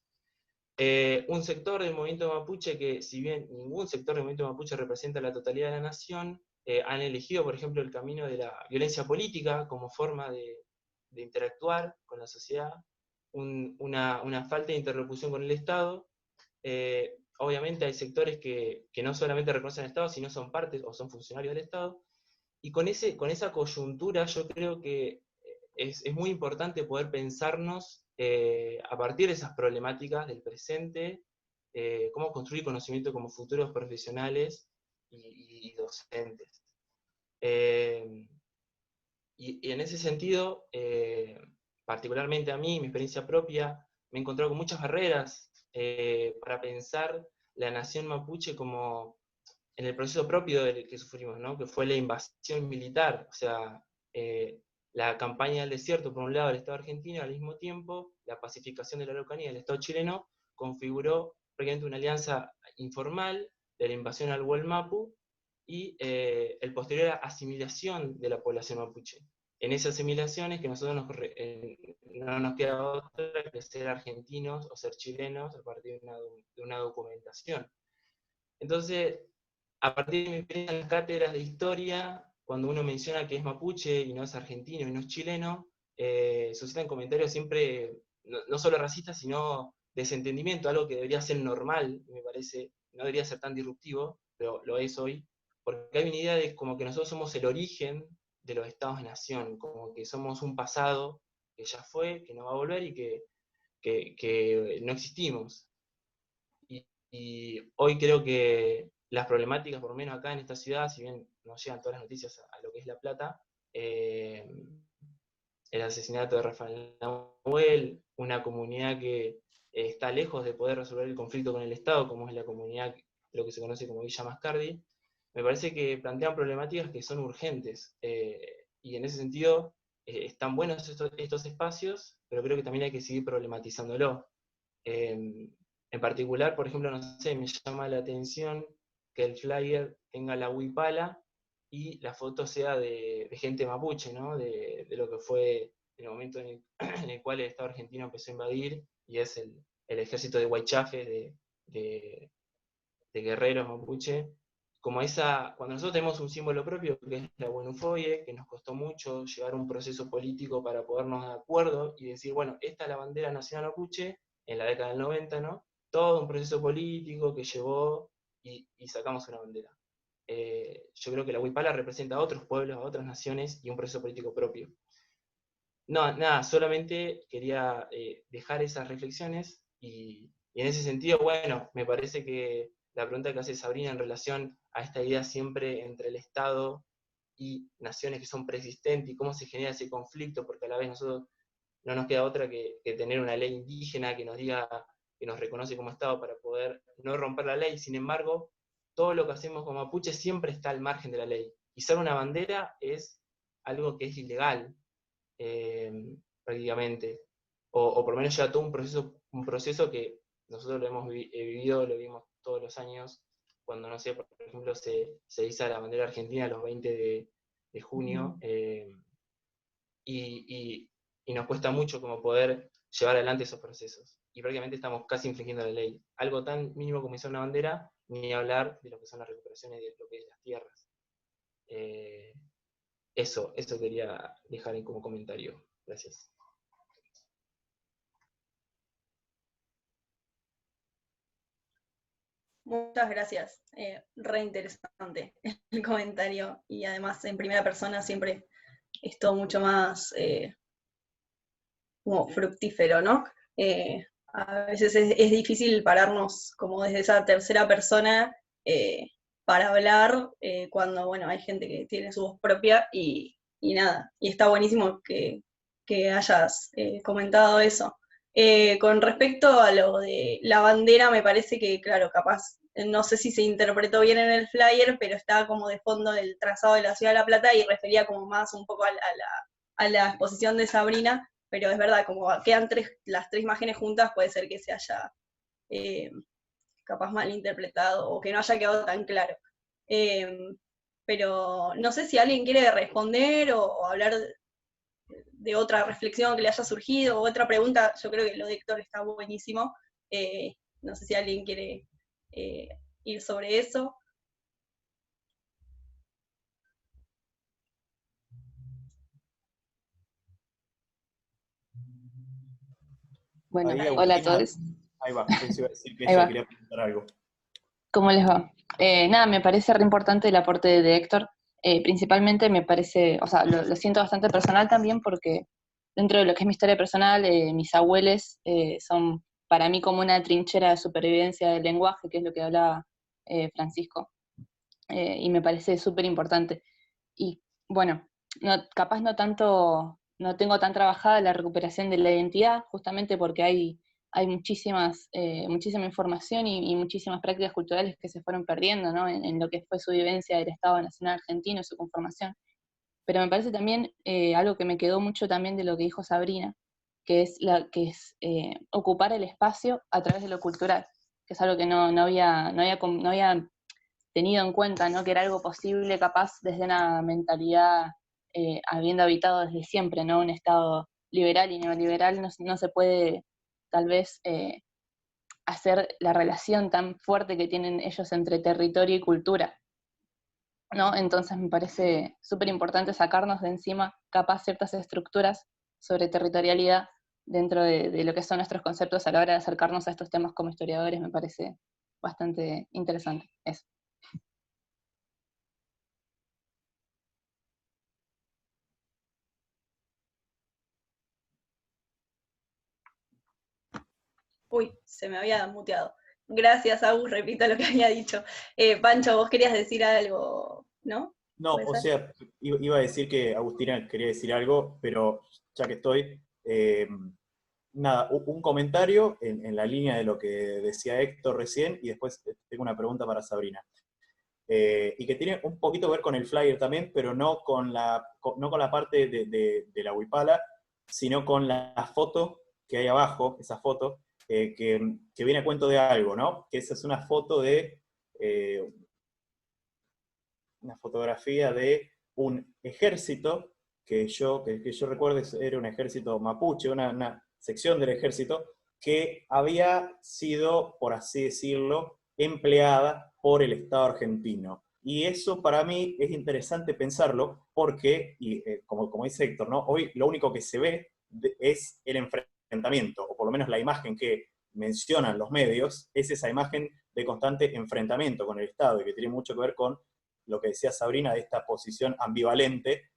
Un sector del movimiento mapuche que, si bien ningún sector del movimiento mapuche representa la totalidad de la nación, han elegido, por ejemplo, el camino de la violencia política como forma de interactuar con la sociedad, una falta de interlocución con el Estado. Obviamente hay sectores que no solamente reconocen al Estado, sino son partes o son funcionarios del Estado. Y con esa coyuntura yo creo que es muy importante poder pensarnos a partir de esas problemáticas del presente, cómo construir conocimiento como futuros profesionales y docentes. Y en ese sentido, particularmente a mí, mi experiencia propia, me he encontrado con muchas barreras para pensar la nación mapuche como en el proceso propio del que sufrimos, ¿no? Que fue la invasión militar, o sea, la campaña del desierto, por un lado, del Estado argentino, al mismo tiempo, la pacificación de la Araucanía del Estado chileno, configuró prácticamente una alianza informal de la invasión al Huelmapu y el posterior asimilación de la población mapuche. En esas asimilaciones que nosotros no nos queda otra que ser argentinos o ser chilenos a partir de una documentación. Entonces, a partir de mi experiencia en las cátedras de historia, cuando uno menciona que es mapuche y no es argentino y no es chileno, suscitan comentarios siempre, no solo racistas, sino desentendimiento, algo que debería ser normal, me parece, no debería ser tan disruptivo, pero lo es hoy, porque hay una idea de como que nosotros somos el origen de los estados-nación, como que somos un pasado que ya fue, que no va a volver y que no existimos. Y hoy creo que las problemáticas, por lo menos acá en esta ciudad, si bien nos llegan todas las noticias a lo que es La Plata, el asesinato de Rafael Nahuel, una comunidad que está lejos de poder resolver el conflicto con el Estado, como es la comunidad, lo que se conoce como Villa Mascardi, me parece que plantean problemáticas que son urgentes. Y en ese sentido, están buenos estos espacios, pero creo que también hay que seguir problematizándolo. En particular, por ejemplo, no sé, me llama la atención que el flyer tenga la huipala y la foto sea de gente mapuche, ¿no? De lo que fue el momento en el cual el Estado argentino empezó a invadir, y es el ejército de Huaychafe, de guerreros mapuche. Como cuando nosotros tenemos un símbolo propio, que es la Buenufoye, que nos costó mucho llevar un proceso político para ponernos de acuerdo y decir, bueno, esta es la bandera nacional mapuche, en la década del 90, ¿no? Todo un proceso político que llevó y sacamos una bandera. Yo creo que la huipala representa a otros pueblos, a otras naciones y un proceso político propio. No, nada, solamente quería dejar esas reflexiones y en ese sentido, bueno, me parece que la pregunta que hace Sabrina en relación a esta idea siempre entre el Estado y naciones que son preexistentes y cómo se genera ese conflicto, porque a la vez nosotros no nos queda otra que tener una ley indígena que nos diga, que nos reconoce como Estado para poder no romper la ley. Sin embargo, todo lo que hacemos como mapuche siempre está al margen de la ley. Izar una bandera es algo que es ilegal, prácticamente. O por lo menos lleva todo un proceso que nosotros lo hemos vivido, lo vimos todos los años, cuando, no sé, por ejemplo, se iza la bandera argentina los 20 de junio, y nos cuesta mucho como poder llevar adelante esos procesos. Y prácticamente estamos casi infringiendo la ley. Algo tan mínimo como izar una bandera, ni hablar de lo que son las recuperaciones de lo que es las tierras. Eso quería dejar como comentario. Gracias. Muchas gracias. Re interesante el comentario. Y además en primera persona siempre es todo mucho más como fructífero, ¿no? A veces es difícil pararnos como desde esa tercera persona para hablar cuando, bueno, hay gente que tiene su voz propia y nada. Y está buenísimo que hayas comentado eso. Con respecto a lo de la bandera, me parece que, claro, capaz, no sé si se interpretó bien en el flyer, pero estaba como de fondo del trazado de la Ciudad de La Plata y refería como más un poco a la exposición de Sabrina, pero es verdad, como quedan las tres imágenes juntas, puede ser que se haya capaz mal interpretado o que no haya quedado tan claro. Pero no sé si alguien quiere responder o hablar de otra reflexión que le haya surgido, o otra pregunta. Yo creo que lo de Héctor está buenísimo. No sé si alguien quiere ir sobre eso. Bueno, Ahí, hola a Agustina, todos. ahí va, eso iba a decir que Ahí ella va. quería preguntar algo. ¿Cómo les va? Nada, me parece re importante el aporte de Héctor. Principalmente me parece, o sea, lo siento bastante personal también porque dentro de lo que es mi historia personal, mis abuelos son para mí como una trinchera de supervivencia del lenguaje, que es lo que hablaba Francisco. Y me parece súper importante. Y bueno, capaz no tanto no tengo tan trabajada la recuperación de la identidad, justamente porque hay muchísima información y muchísimas prácticas culturales que se fueron perdiendo, ¿no? en lo que fue su vivencia del Estado Nacional Argentino y su conformación. Pero me parece también algo que me quedó mucho también de lo que dijo Sabrina, que es ocupar el espacio a través de lo cultural, que es algo que no había tenido en cuenta, ¿no? Que era algo posible capaz desde una mentalidad habiendo habitado desde siempre, ¿no? Un Estado liberal y neoliberal no se puede tal vez hacer la relación tan fuerte que tienen ellos entre territorio y cultura, ¿no? Entonces me parece súper importante sacarnos de encima capaz ciertas estructuras sobre territorialidad dentro de lo que son nuestros conceptos a la hora de acercarnos a estos temas como historiadores. Me parece bastante interesante eso. Uy, se me había muteado. Gracias, Agus, repito lo que había dicho. Pancho, vos querías decir algo, ¿no? No, o sea, iba a decir que Agustina quería decir algo, pero ya que estoy, nada, un comentario en la línea de lo que decía Héctor recién, y después tengo una pregunta para Sabrina. Y que tiene un poquito que ver con el flyer también, pero no con la parte de la huipala, sino con la foto que hay abajo, esa foto, que viene a cuento de algo, ¿no? Que esa es una foto de una fotografía de un ejército que yo recuerdo era un ejército mapuche, una sección del ejército que había sido, por así decirlo, empleada por el Estado argentino. Y eso para mí es interesante pensarlo porque, como dice Héctor, ¿no? Hoy lo único que se ve es el enfrentamiento, o por lo menos la imagen que mencionan los medios, es esa imagen de constante enfrentamiento con el Estado, y que tiene mucho que ver con lo que decía Sabrina, de esta posición ambivalente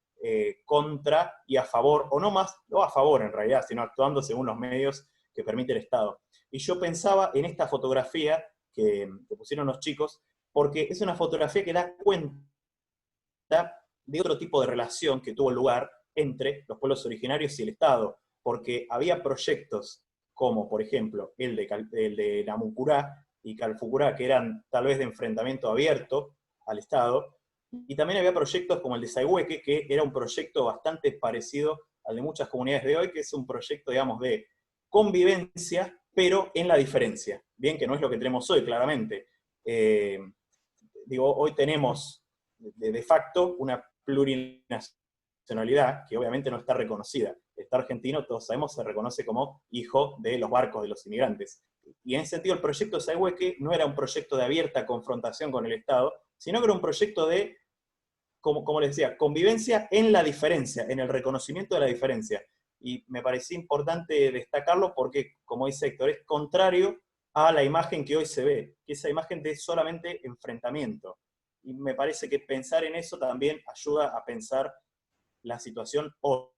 contra y a favor, o no a favor en realidad, sino actuando según los medios que permite el Estado. Y yo pensaba en esta fotografía que pusieron los chicos, porque es una fotografía que da cuenta de otro tipo de relación que tuvo lugar entre los pueblos originarios y el Estado, porque había proyectos como, por ejemplo, el de Namucurá y Calfucurá, que eran tal vez de enfrentamiento abierto al Estado, y también había proyectos como el de Saihueque, que era un proyecto bastante parecido al de muchas comunidades de hoy, que es un proyecto, digamos, de convivencia, pero en la diferencia. Bien, que no es lo que tenemos hoy, claramente. Hoy tenemos de facto una plurinacionalidad que obviamente no está reconocida. El Estado argentino, todos sabemos, se reconoce como hijo de los barcos de los inmigrantes. Y en ese sentido el proyecto de Saihueque no era un proyecto de abierta confrontación con el Estado, sino que era un proyecto de, como les decía, convivencia en la diferencia, en el reconocimiento de la diferencia. Y me parecía importante destacarlo porque, como dice Héctor, es contrario a la imagen que hoy se ve, que es esa imagen de solamente enfrentamiento. Y me parece que pensar en eso también ayuda a pensar la situación hoy,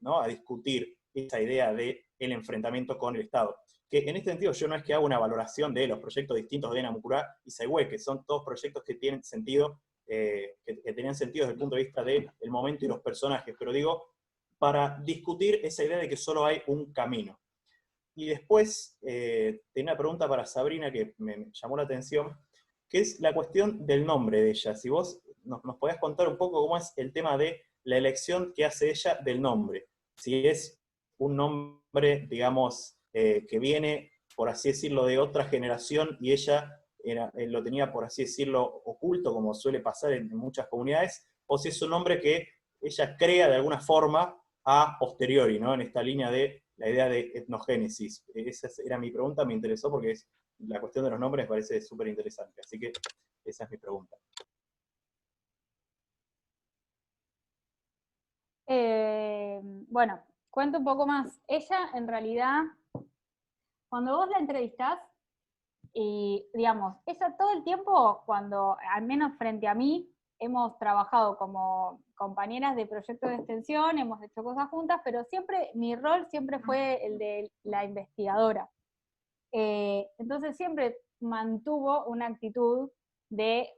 ¿no? A discutir esa idea del enfrentamiento con el Estado. Que en este sentido yo no es que haga una valoración de los proyectos distintos de Namucurá y Saihueque, que son todos proyectos que tienen sentido, que tenían sentido desde el punto de vista del momento y los personajes, pero digo, para discutir esa idea de que solo hay un camino. Y después, tenía una pregunta para Sabrina que me llamó la atención, que es la cuestión del nombre de ella. Si vos nos podés contar un poco cómo es el tema de la elección que hace ella del nombre. Si es un nombre, digamos, que viene, por así decirlo, de otra generación y ella lo tenía, por así decirlo, oculto, como suele pasar en muchas comunidades, o si es un nombre que ella crea de alguna forma a posteriori, ¿no? En esta línea de la idea de etnogénesis. Esa era mi pregunta, me interesó porque la cuestión de los nombres me parece súper interesante. Así que esa es mi pregunta. Bueno, cuento un poco más. Ella, en realidad, cuando vos la entrevistás, y digamos, ella todo el tiempo, cuando, al menos frente a mí, hemos trabajado como compañeras de proyectos de extensión, hemos hecho cosas juntas, pero siempre, mi rol siempre fue el de la investigadora. Entonces siempre mantuvo una actitud de,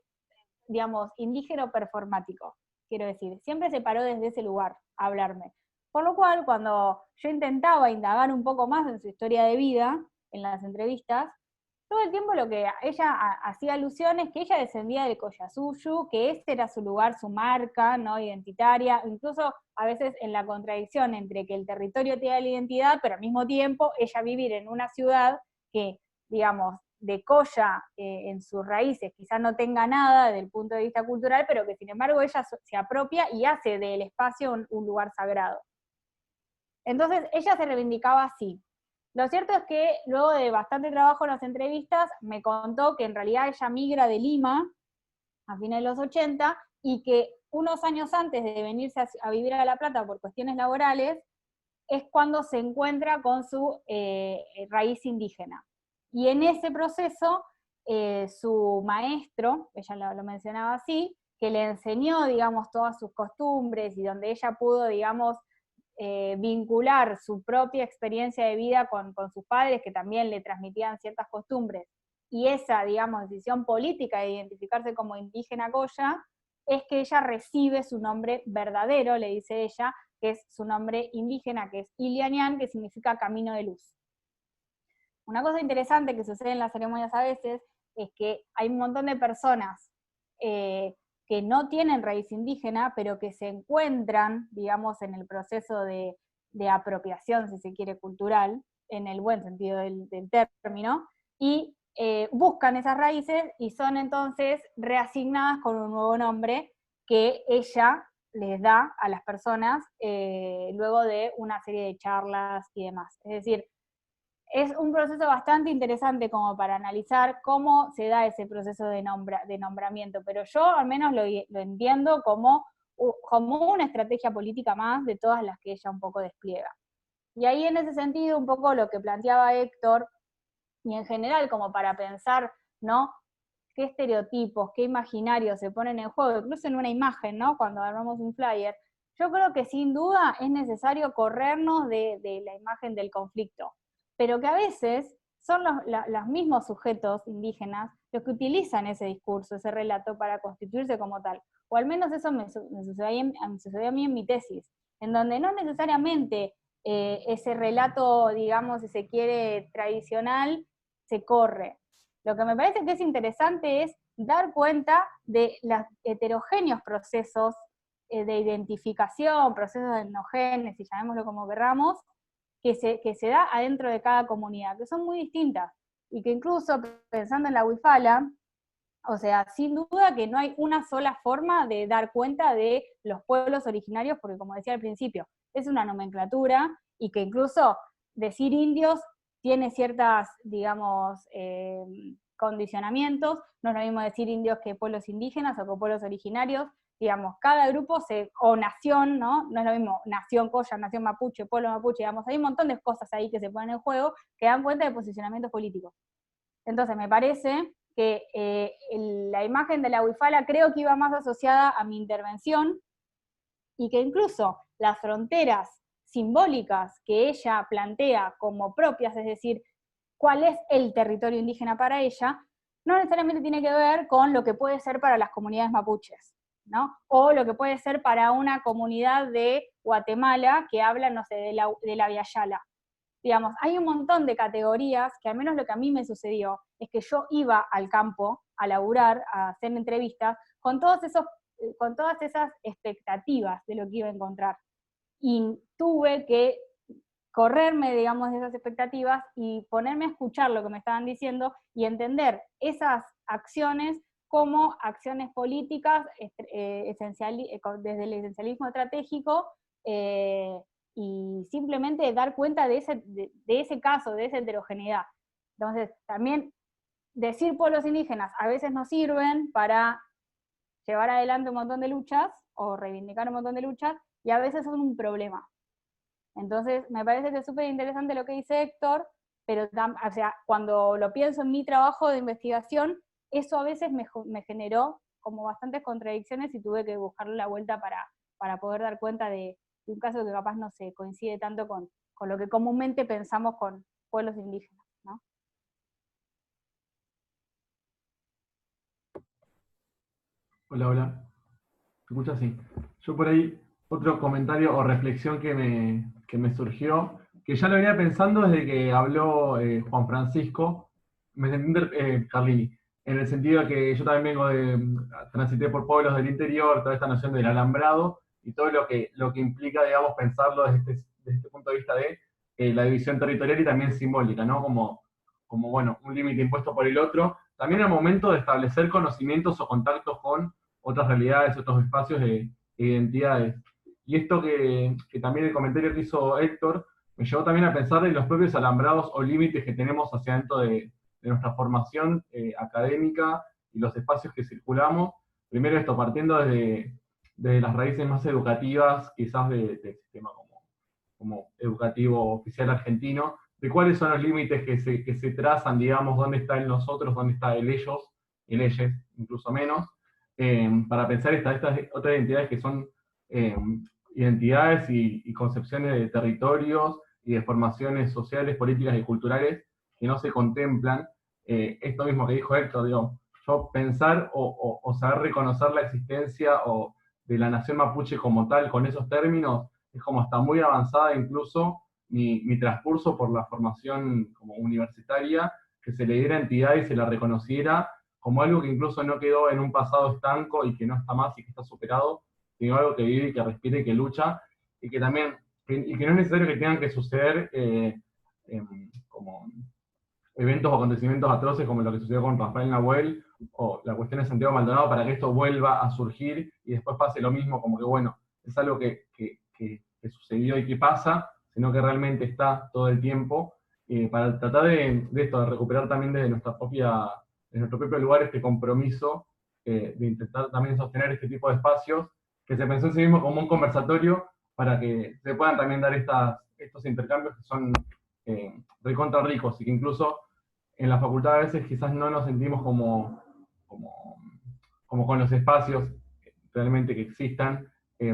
digamos, indígena performático, quiero decir, siempre se paró desde ese lugar a hablarme. Por lo cual, cuando yo intentaba indagar un poco más en su historia de vida, en las entrevistas, todo el tiempo lo que ella hacía alusión es que ella descendía del Collasuyu, que ese era su lugar, su marca, ¿no? Identitaria, incluso a veces en la contradicción entre que el territorio te da la identidad, pero al mismo tiempo ella vivir en una ciudad que, digamos, de Colla en sus raíces quizás no tenga nada desde el punto de vista cultural, pero que sin embargo ella se apropia y hace del espacio un lugar sagrado. Entonces ella se reivindicaba así. Lo cierto es que luego de bastante trabajo en las entrevistas, me contó que en realidad ella migra de Lima a fines de los 80 y que unos años antes de venirse a vivir a La Plata por cuestiones laborales, es cuando se encuentra con su raíz indígena. Y en ese proceso, su maestro, ella lo mencionaba así, que le enseñó, digamos, todas sus costumbres y donde ella pudo, digamos, vincular su propia experiencia de vida con sus padres, que también le transmitían ciertas costumbres, y esa, digamos, decisión política de identificarse como indígena Colla, es que ella recibe su nombre verdadero, le dice ella, que es su nombre indígena, que es Ilianian, que significa camino de luz. Una cosa interesante que sucede en las ceremonias a veces es que hay un montón de personas que no tienen raíz indígena, pero que se encuentran, digamos, en el proceso de apropiación, si se quiere, cultural, en el buen sentido del término, y buscan esas raíces y son entonces reasignadas con un nuevo nombre que ella les da a las personas luego de una serie de charlas y demás. Es decir, es un proceso bastante interesante como para analizar cómo se da ese proceso de nombramiento, pero yo al menos lo entiendo como una estrategia política más de todas las que ella un poco despliega. Y ahí en ese sentido un poco lo que planteaba Héctor, y en general como para pensar, ¿no?, qué estereotipos, qué imaginarios se ponen en juego, incluso en una imagen, ¿no?, cuando armamos un flyer, yo creo que sin duda es necesario corrernos de la imagen del conflicto, pero que a veces son los mismos sujetos indígenas los que utilizan ese discurso, ese relato para constituirse como tal. O al menos eso me sucedió a mí en mi tesis, en donde no necesariamente ese relato, digamos, si se quiere, tradicional, se corre. Lo que me parece que es interesante es dar cuenta de los heterogéneos procesos de identificación, procesos de etnogénesis, llamémoslo como querramos, que se da adentro de cada comunidad, que son muy distintas, y que incluso pensando en la Huifala, o sea, sin duda que no hay una sola forma de dar cuenta de los pueblos originarios, porque como decía al principio, es una nomenclatura, y que incluso decir indios tiene ciertas, digamos, condicionamientos, no es lo mismo decir indios que pueblos indígenas o que pueblos originarios, digamos, cada grupo o nación, ¿no? No es lo mismo nación Colla, nación mapuche, pueblo mapuche, digamos, hay un montón de cosas ahí que se ponen en juego que dan cuenta de posicionamientos políticos. Entonces me parece que la imagen de la Huifala creo que iba más asociada a mi intervención, y que incluso las fronteras simbólicas que ella plantea como propias, es decir, cuál es el territorio indígena para ella, no necesariamente tiene que ver con lo que puede ser para las comunidades mapuches, ¿no? O lo que puede ser para una comunidad de Guatemala que habla, no sé, de la Viayala. Digamos, hay un montón de categorías que al menos lo que a mí me sucedió es que yo iba al campo a laburar, a hacer entrevistas, con todas esas expectativas de lo que iba a encontrar. Y tuve que correrme, digamos, de esas expectativas y ponerme a escuchar lo que me estaban diciendo y entender esas acciones como acciones políticas desde el esencialismo estratégico, y simplemente dar cuenta de ese caso, de esa heterogeneidad. Entonces, también decir pueblos indígenas a veces nos sirven para llevar adelante un montón de luchas, o reivindicar un montón de luchas, y a veces son un problema. Entonces, me parece que es súper interesante lo que dice Héctor, pero o sea, cuando lo pienso en mi trabajo de investigación, eso a veces me generó como bastantes contradicciones y tuve que buscarle la vuelta para poder dar cuenta de un caso que capaz no se coincide tanto con lo que comúnmente pensamos con pueblos indígenas, ¿no? Hola, hola. ¿Me escuchas? Sí. Yo por ahí otro comentario o reflexión que me surgió, que ya lo venía pensando desde que habló Juan Francisco, me sentí Carlini, en el sentido de que yo también transité por pueblos del interior, toda esta noción del alambrado, y todo lo que implica, digamos, pensarlo desde este punto de vista de la división territorial y también simbólica, ¿no? Como bueno, un límite impuesto por el otro, también al momento de establecer conocimientos o contactos con otras realidades, otros espacios de identidades. Y esto que también el comentario que hizo Héctor, me llevó también a pensar en los propios alambrados o límites que tenemos hacia dentro de nuestra formación académica y los espacios que circulamos. Primero esto, partiendo desde las raíces más educativas, quizás del sistema como educativo oficial argentino, de cuáles son los límites que se trazan, digamos, dónde está el nosotros, dónde está el ellos, el ellos, incluso menos, para pensar estas otras identidades que son identidades y concepciones de territorios y de formaciones sociales, políticas y culturales que no se contemplan. Esto mismo que dijo Héctor, digo, yo pensar o saber reconocer la existencia de la nación mapuche como tal, con esos términos, es como hasta muy avanzada incluso mi transcurso por la formación como universitaria, que se le diera entidad y se la reconociera como algo que incluso no quedó en un pasado estanco y que no está más y que está superado, sino algo que vive y que respira y que lucha, y que también, y que no es necesario que tengan que suceder como eventos o acontecimientos atroces como lo que sucedió con Rafael Nahuel o la cuestión de Santiago Maldonado para que esto vuelva a surgir y después pase lo mismo, como que bueno, es algo que sucedió y que pasa, sino que realmente está todo el tiempo, para tratar de esto, de recuperar también desde nuestro propio lugar este compromiso, de intentar también sostener este tipo de espacios, que se pensó en sí mismo como un conversatorio para que se puedan también dar estos intercambios que son recontra ricos y que incluso en la facultad a veces quizás no nos sentimos como con los espacios realmente que existan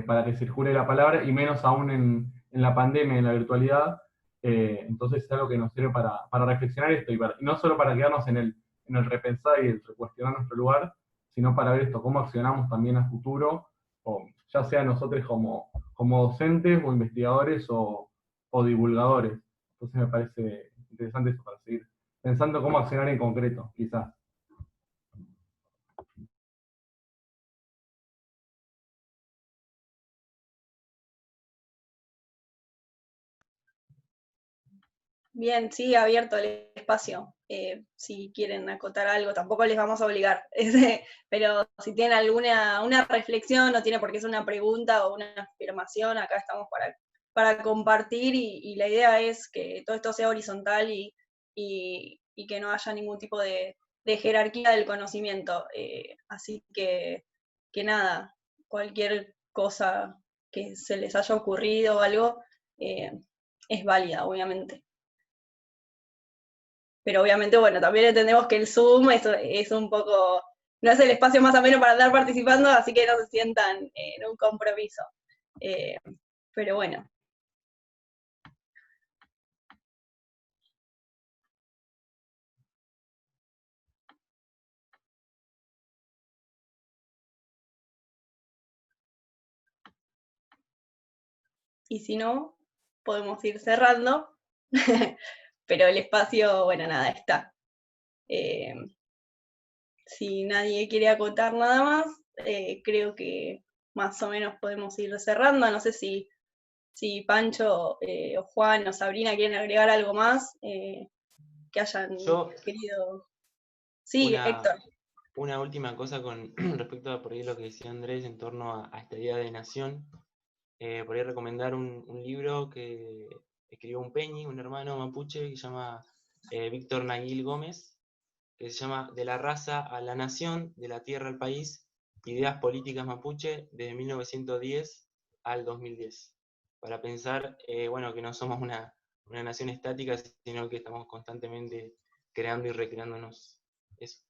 para que circule la palabra, y menos aún en la pandemia, en la virtualidad. Entonces es algo que nos sirve para reflexionar esto, y no solo para quedarnos en el repensar y el recuestionar nuestro lugar, sino para ver esto, cómo accionamos también a futuro, o ya sea nosotros como docentes o investigadores o divulgadores. Entonces me parece interesante eso para seguir pensando cómo accionar en concreto, quizás. Bien, sí, abierto el espacio. Si quieren acotar algo, tampoco les vamos a obligar. Pero si tienen una reflexión, no tiene por qué ser una pregunta o una afirmación, acá estamos para compartir, y la idea es que todo esto sea horizontal y que no haya ningún tipo de jerarquía del conocimiento. Así que nada, cualquier cosa que se les haya ocurrido o algo es válida, obviamente. Pero obviamente, bueno, también entendemos que el Zoom es un poco, no es el espacio más ameno para andar participando, así que no se sientan en un compromiso. Pero bueno. Y si no, podemos ir cerrando, pero el espacio, bueno, nada, está. Si nadie quiere acotar nada más, creo que más o menos podemos ir cerrando. No sé si Pancho o Juan o Sabrina quieren agregar algo más que hayan querido. Sí, Héctor. Una última cosa con respecto a por ahí lo que decía Andrés en torno a esta idea de nación. Por ahí recomendar un libro que escribió un peñi, un hermano mapuche, que se llama Víctor Naguil Gómez, que se llama De la raza a la nación, de la tierra al país, ideas políticas mapuche, desde 1910 al 2010. Para pensar, bueno, que no somos una nación estática, sino que estamos constantemente creando y recreándonos eso.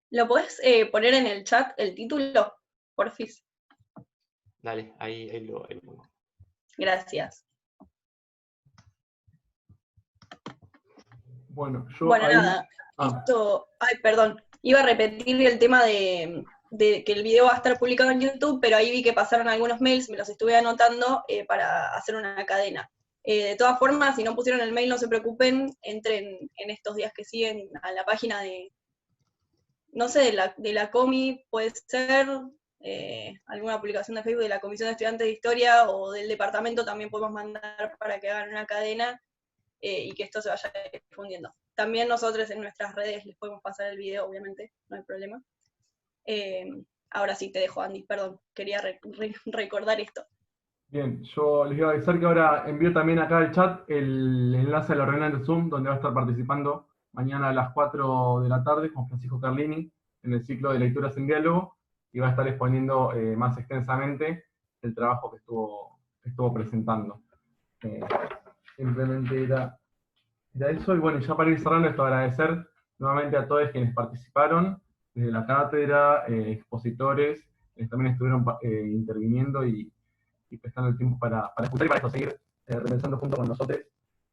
¿Lo podés poner en el chat el título, porfis? Dale, ahí lo pongo. Gracias. Bueno, yo bueno, nada, esto, ay, perdón, iba a repetir el tema de que el video va a estar publicado en YouTube, pero ahí vi que pasaron algunos mails, me los estuve anotando para hacer una cadena. De todas formas, si no pusieron el mail, no se preocupen, entren en estos días que siguen a la página de, no sé, de la Comi, puede ser, alguna publicación de Facebook de la Comisión de Estudiantes de Historia o del departamento, también podemos mandar para que hagan una cadena y que esto se vaya difundiendo. También nosotros en nuestras redes les podemos pasar el video, obviamente, no hay problema. Ahora sí te dejo, Andy, perdón, quería recordar esto. Bien, yo les iba a avisar que ahora envío también acá al chat el enlace a la reunión de Zoom, donde va a estar participando mañana a las 4 de la tarde con Francisco Carlini en el ciclo de lecturas en diálogo, y va a estar exponiendo más extensamente el trabajo que estuvo presentando. Simplemente era eso, y bueno, ya para ir cerrando esto, agradecer nuevamente a todos quienes participaron, desde la cátedra, expositores, quienes también estuvieron interviniendo y prestando el tiempo para escuchar y para esto, seguir repensando junto con nosotros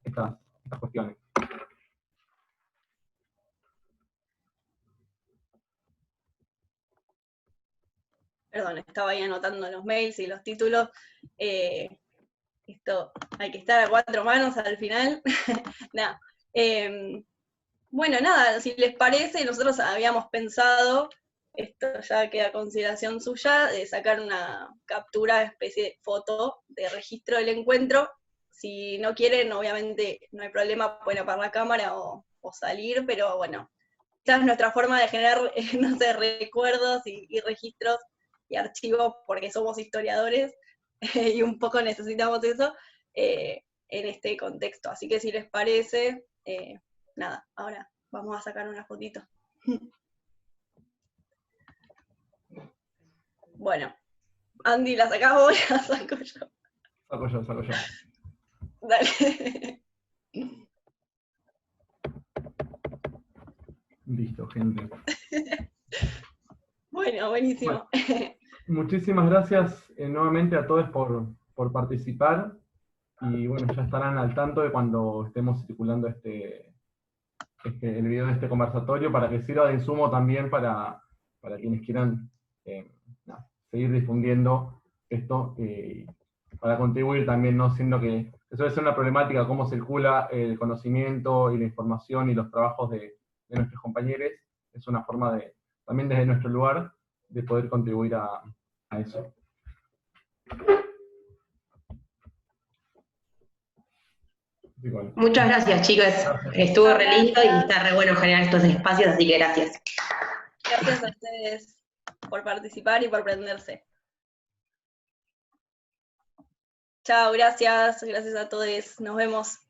estas cuestiones. Perdón, estaba ahí anotando los mails y los títulos. Esto hay que estar a 4 manos al final. Nada. Bueno, nada, si les parece, nosotros habíamos pensado, esto ya queda a consideración suya, de sacar una captura, especie de foto de registro del encuentro. Si no quieren, obviamente no hay problema, pueden apagar la cámara o salir, pero bueno, esta es nuestra forma de generar, no sé, recuerdos y registros y archivos, porque somos historiadores y un poco necesitamos eso en este contexto. Así que si les parece, nada, ahora vamos a sacar una fotito. Bueno, Andy, ¿la sacás vos? La saco yo. Saco yo. Dale. Listo, gente. Bueno, buenísimo. Bueno, muchísimas gracias nuevamente a todos por participar, y bueno, ya estarán al tanto de cuando estemos circulando el video de este conversatorio, para que sirva de insumo también para quienes quieran seguir difundiendo esto, para contribuir también, ¿no? Siendo que eso debe ser una problemática, cómo circula el conocimiento y la información y los trabajos de nuestros compañeros. Es una forma de, también desde nuestro lugar, de poder contribuir a eso. Muchas gracias, chicos. Estuvo re lindo y está re bueno generar estos espacios, así que gracias. Gracias a ustedes por participar y por prenderse. Chao, gracias a todos. Nos vemos.